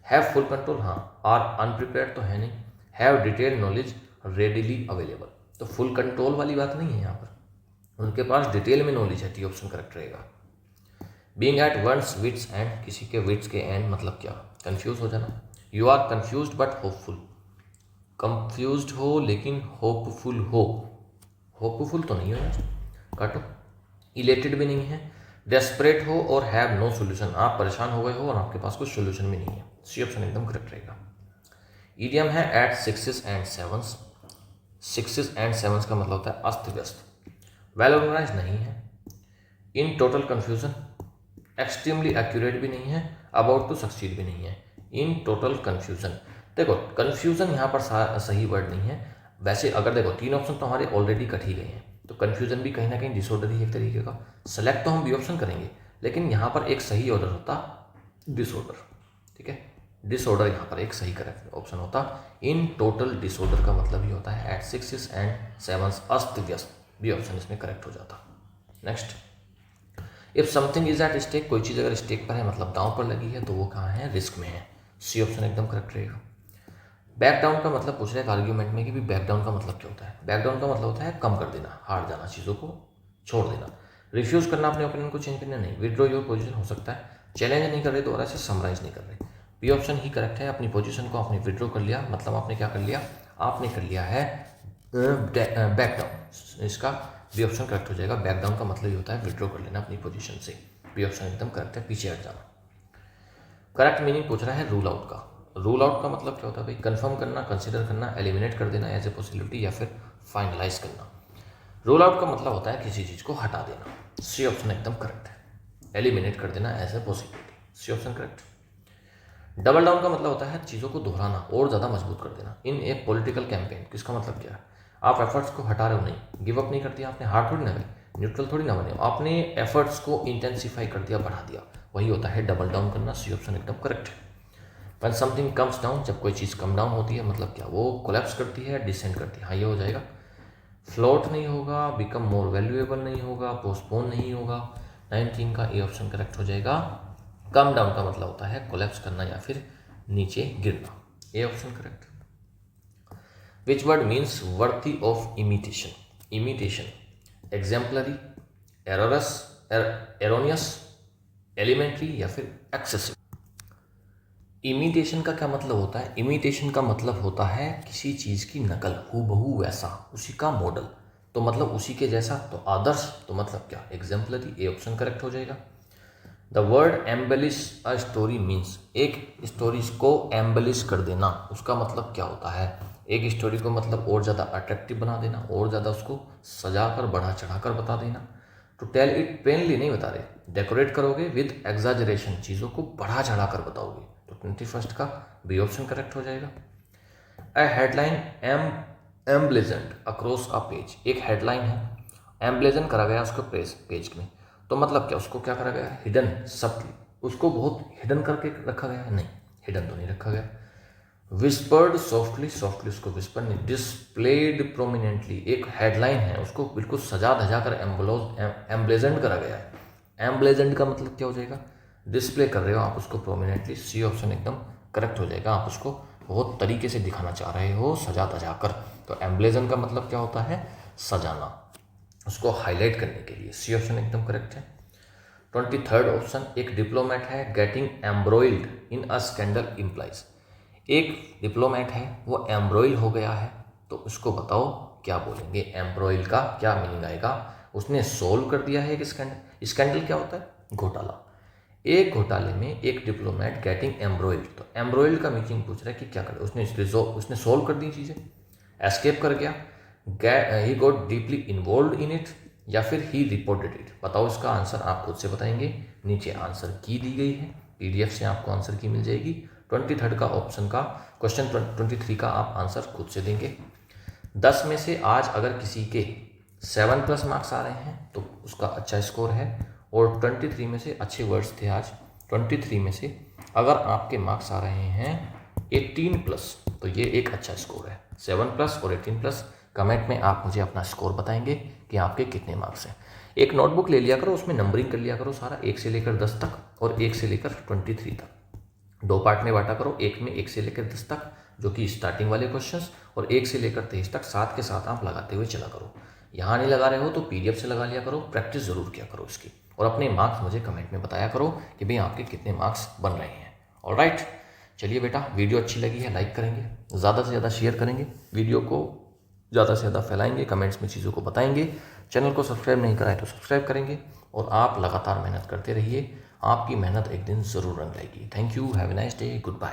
हैव फुल कंट्रोल, हाँ। आर अनप्रिपेयर्ड तो है नहीं। Have detail knowledge readily available, तो फुल कंट्रोल वाली बात नहीं है यहाँ पर, उनके पास डिटेल में नॉलेज है, टी ऑप्शन करेक्ट रहेगा। Being at one's wits end, किसी के विट्स के एंड मतलब क्या, कंफ्यूज हो जाना। You are confused but hopeful, confused हो लेकिन होपफुल हो, होपफुल तो नहीं हो यार, काटो। इलेटेड भी नहीं है। डेस्परेट हो और हैव नो सोल्यूशन, आप परेशान हो गए हो और आपके पास कुछ सोल्यूशन भी नहीं है, सी ऑप्शन एकदम करेक्ट रहेगा। ईडियम है at sixes and sevens. Sixes and sevens का मतलब होता है अस्त व्यस्त। वेल ऑर्गेनाइज नहीं है। In total confusion, extremely accurate भी नहीं है, अबाउट टू सक्सीड भी नहीं है। इन टोटल कन्फ्यूजन, देखो कन्फ्यूजन यहाँ पर सही वर्ड नहीं है। वैसे अगर देखो 3 ऑप्शन तो हमारे ऑलरेडी कट ही गए हैं, तो कन्फ्यूजन भी कहीं ना कहीं डिसऑर्डर ही एक तरीके का। सेलेक्ट तो हम बी ऑप्शन करेंगे, लेकिन यहाँ पर एक सही ऑर्डर होता डिसऑर्डर। ठीक है, डिसऑर्डर यहाँ पर एक सही करेक्ट ऑप्शन होता। इन टोटल डिसऑर्डर का मतलब ये होता है एट सिक्सेस एंड सेवन्स, अस्त व्यस्त। बी ऑप्शन इसमें करेक्ट हो जाता। Next, if something is at stake, कोई चीज़ अगर स्टेक पर है मतलब दांव पर लगी है, तो वो कहाँ है, रिस्क में है। सी ऑप्शन एकदम करेक्ट रहेगा। बैक डाउन का मतलब पूछ रहे हैं आर्ग्यूमेंट में कि भी बैक डाउन का मतलब क्या होता है। बैक डाउन का मतलब होता है कम कर देना, हार जाना, चीज़ों को छोड़ देना। रिफ्यूज़ करना, अपने ओपिनियन को चेंज करना नहीं। विड्रॉ योर पोजीशन हो सकता है चैलेंज नहीं कर रहे, दोबारा से समराइज नहीं कर रहे। बी ऑप्शन ही करेक्ट है। अपनी पोजीशन को आपने विड्रॉ कर लिया, मतलब आपने क्या कर लिया, आपने कर लिया है बैक डाउन। इसका बी ऑप्शन करेक्ट हो जाएगा। बैक डाउन का मतलब ये होता है विड्रॉ कर लेना अपनी पोजीशन से। बी ऑप्शन एकदम करेक्ट है, पीछे हट जाना। करेक्ट मीनिंग पूछ रहा है रूल आउट का। रूल आउट का मतलब क्या होता है भाई, कंफर्म करना, कंसिडर करना, एलिमिनेट कर देना एज ए पॉसिबिलिटी, या फिर फाइनलाइज करना। रूल आउट का मतलब होता है किसी चीज़ को हटा देना। सी ऑप्शन एकदम करेक्ट है। एलिमिनेट कर देना as a possibility, C option correct. Double down का मतलब होता है चीज़ों को दोहराना और ज़्यादा मजबूत कर देना। इन ए पॉलिटिकल कैंपेन, किसका मतलब क्या है, आप एफर्ट्स को हटा रहे हो, नहीं गिव अप नहीं कर दिया आपने, हार थोड़ी ना गई, न्यूट्रल थोड़ी ना बने, आपने एफर्ट्स को इंटेंसिफाई कर दिया, बढ़ा दिया, वही होता है डबल डाउन करना। सी ऑप्शन एकदम करेक्ट है। व्हेन समथिंग कम्स डाउन, जब कोई चीज़ कम डाउन होती है मतलब क्या, वो कोलैप्स करती है, डिसेंड करती है, हाँ ये हो जाएगा। फ्लोट नहीं होगा, बिकम मोर वैल्यूएबल नहीं होगा, पोस्टपोन नहीं होगा। 19 का ए ऑप्शन करेक्ट हो जाएगा। कम डाउन का मतलब होता है कोलैप्स करना या फिर नीचे गिरना, A option correct. Which word means worthy of imitation. Imitation, exemplary, errors, erroneous, elementary या फिर एक्सेसिव। इमिटेशन का क्या मतलब होता है, इमिटेशन का मतलब होता है किसी चीज़ की नकल, हूबहू वैसा, उसी का मॉडल, तो मतलब उसी के जैसा, तो आदर्श, तो मतलब क्या, एग्जाम्पलरी, ए ऑप्शन करेक्ट हो जाएगा। The word embellish a story means, एक स्टोरी को एम्बेलिश कर देना, उसका मतलब क्या होता है, एक स्टोरी को मतलब और ज़्यादा अट्रैक्टिव बना देना, और ज़्यादा उसको सजा कर बढ़ा चढ़ा कर बता देना। टू टेल इट प्लेनली नहीं बता रहे, डेकोरेट करोगे विद एग्जाजरेशन, चीज़ों को बढ़ा चढ़ा कर बताओगे, तो 21 का बी ऑप्शन करेक्ट हो जाएगा। A headline emblazoned across a page, एक हेडलाइन है, एम्ब्लेजन करा गया उसको पेज में, तो मतलब क्या, उसको क्या करा गया, हिडन, सब्टली, उसको बहुत हिडन करके रखा गया है, नहीं हिडन तो नहीं रखा गया। विस्पर्ड सॉफ्टली, सॉफ्टली उसको विस्पर नहीं। डिस्प्लेड प्रोमिनेंटली, एक हेडलाइन है उसको बिल्कुल सजा धजा कर एम्ब्लेजेंड करा गया है। एम्ब्लेजेंड का मतलब क्या हो जाएगा, डिस्प्ले कर रहे हो आप उसको प्रोमिनेंटली, सी ऑप्शन एकदम करेक्ट हो जाएगा। आप उसको बहुत तरीके से दिखाना चाह रहे हो सजा धजा कर, तो एम्ब्लेजन का मतलब क्या होता है, सजाना, उसको हाईलाइट करने के लिए, सी ऑप्शन एकदम करेक्ट है। 23rd ऑप्शन, एक डिप्लोमेट है, गेटिंग एम्ब्रॉइल्ड इन अ स्कैंडल इम्प्लाइज, एक डिप्लोमेट है वो एम्ब्रॉइल हो गया है, तो उसको बताओ क्या बोलेंगे, एम्ब्रॉइल का क्या मीनिंग आएगा, उसने सोल्व कर दिया है एक स्कैंडल। स्कैंडल क्या होता है, घोटाला, एक घोटाले में एक डिप्लोमेट गेटिंग एम्ब्रॉइल्ड, तो एम्ब्रॉइल्ड का मीनिंग पूछ रहा है कि क्या करे, उसने सोल्व कर दी चीज़ें, एस्केप कर गया, he got deeply involve in it, या फिर ही रिपोर्टेड इट। बताओ इसका आंसर, आप खुद से बताएंगे, नीचे आंसर की दी गई है, पीडीएफ से आपको आंसर की मिल जाएगी। 23rd का ऑप्शन का क्वेश्चन 23 का आप आंसर खुद से देंगे। 10 में से आज अगर किसी के 7+ मार्क्स आ रहे हैं तो उसका अच्छा स्कोर है, और 23 में से अच्छे वर्ड्स थे आज, 23 में से अगर आपके मार्क्स आ रहे हैं 18+, तो ये एक अच्छा स्कोर है। 7+ और 18+, कमेंट में आप मुझे अपना स्कोर बताएंगे कि आपके कितने मार्क्स हैं। एक नोटबुक ले लिया करो, उसमें नंबरिंग कर लिया करो सारा, 1 से लेकर 10 तक और 1 से लेकर 23 तक, 2 पार्ट में बांटा करो, एक में 1 से लेकर 10 तक जो कि स्टार्टिंग वाले क्वेश्चंस, और 1 से लेकर 23 तक साथ के साथ आप लगाते हुए चला करो। यहाँ नहीं लगा रहे हो तो पीडीएफ से लगा लिया करो, प्रैक्टिस जरूर किया करो इसकी, और अपने मार्क्स मुझे कमेंट में बताया करो कि भाई आपके कितने मार्क्स बन रहे हैं। ऑलराइट, चलिए बेटा, वीडियो अच्छी लगी है लाइक करेंगे, ज़्यादा से ज़्यादा शेयर करेंगे, वीडियो को ज़्यादा से ज़्यादा फैलाएंगे, कमेंट्स में चीज़ों को बताएंगे, चैनल को सब्सक्राइब नहीं कराए तो सब्सक्राइब करेंगे, और आप लगातार मेहनत करते रहिए, आपकी मेहनत एक दिन ज़रूर रंग लाएगी। Thank you, have a nice day, good bye.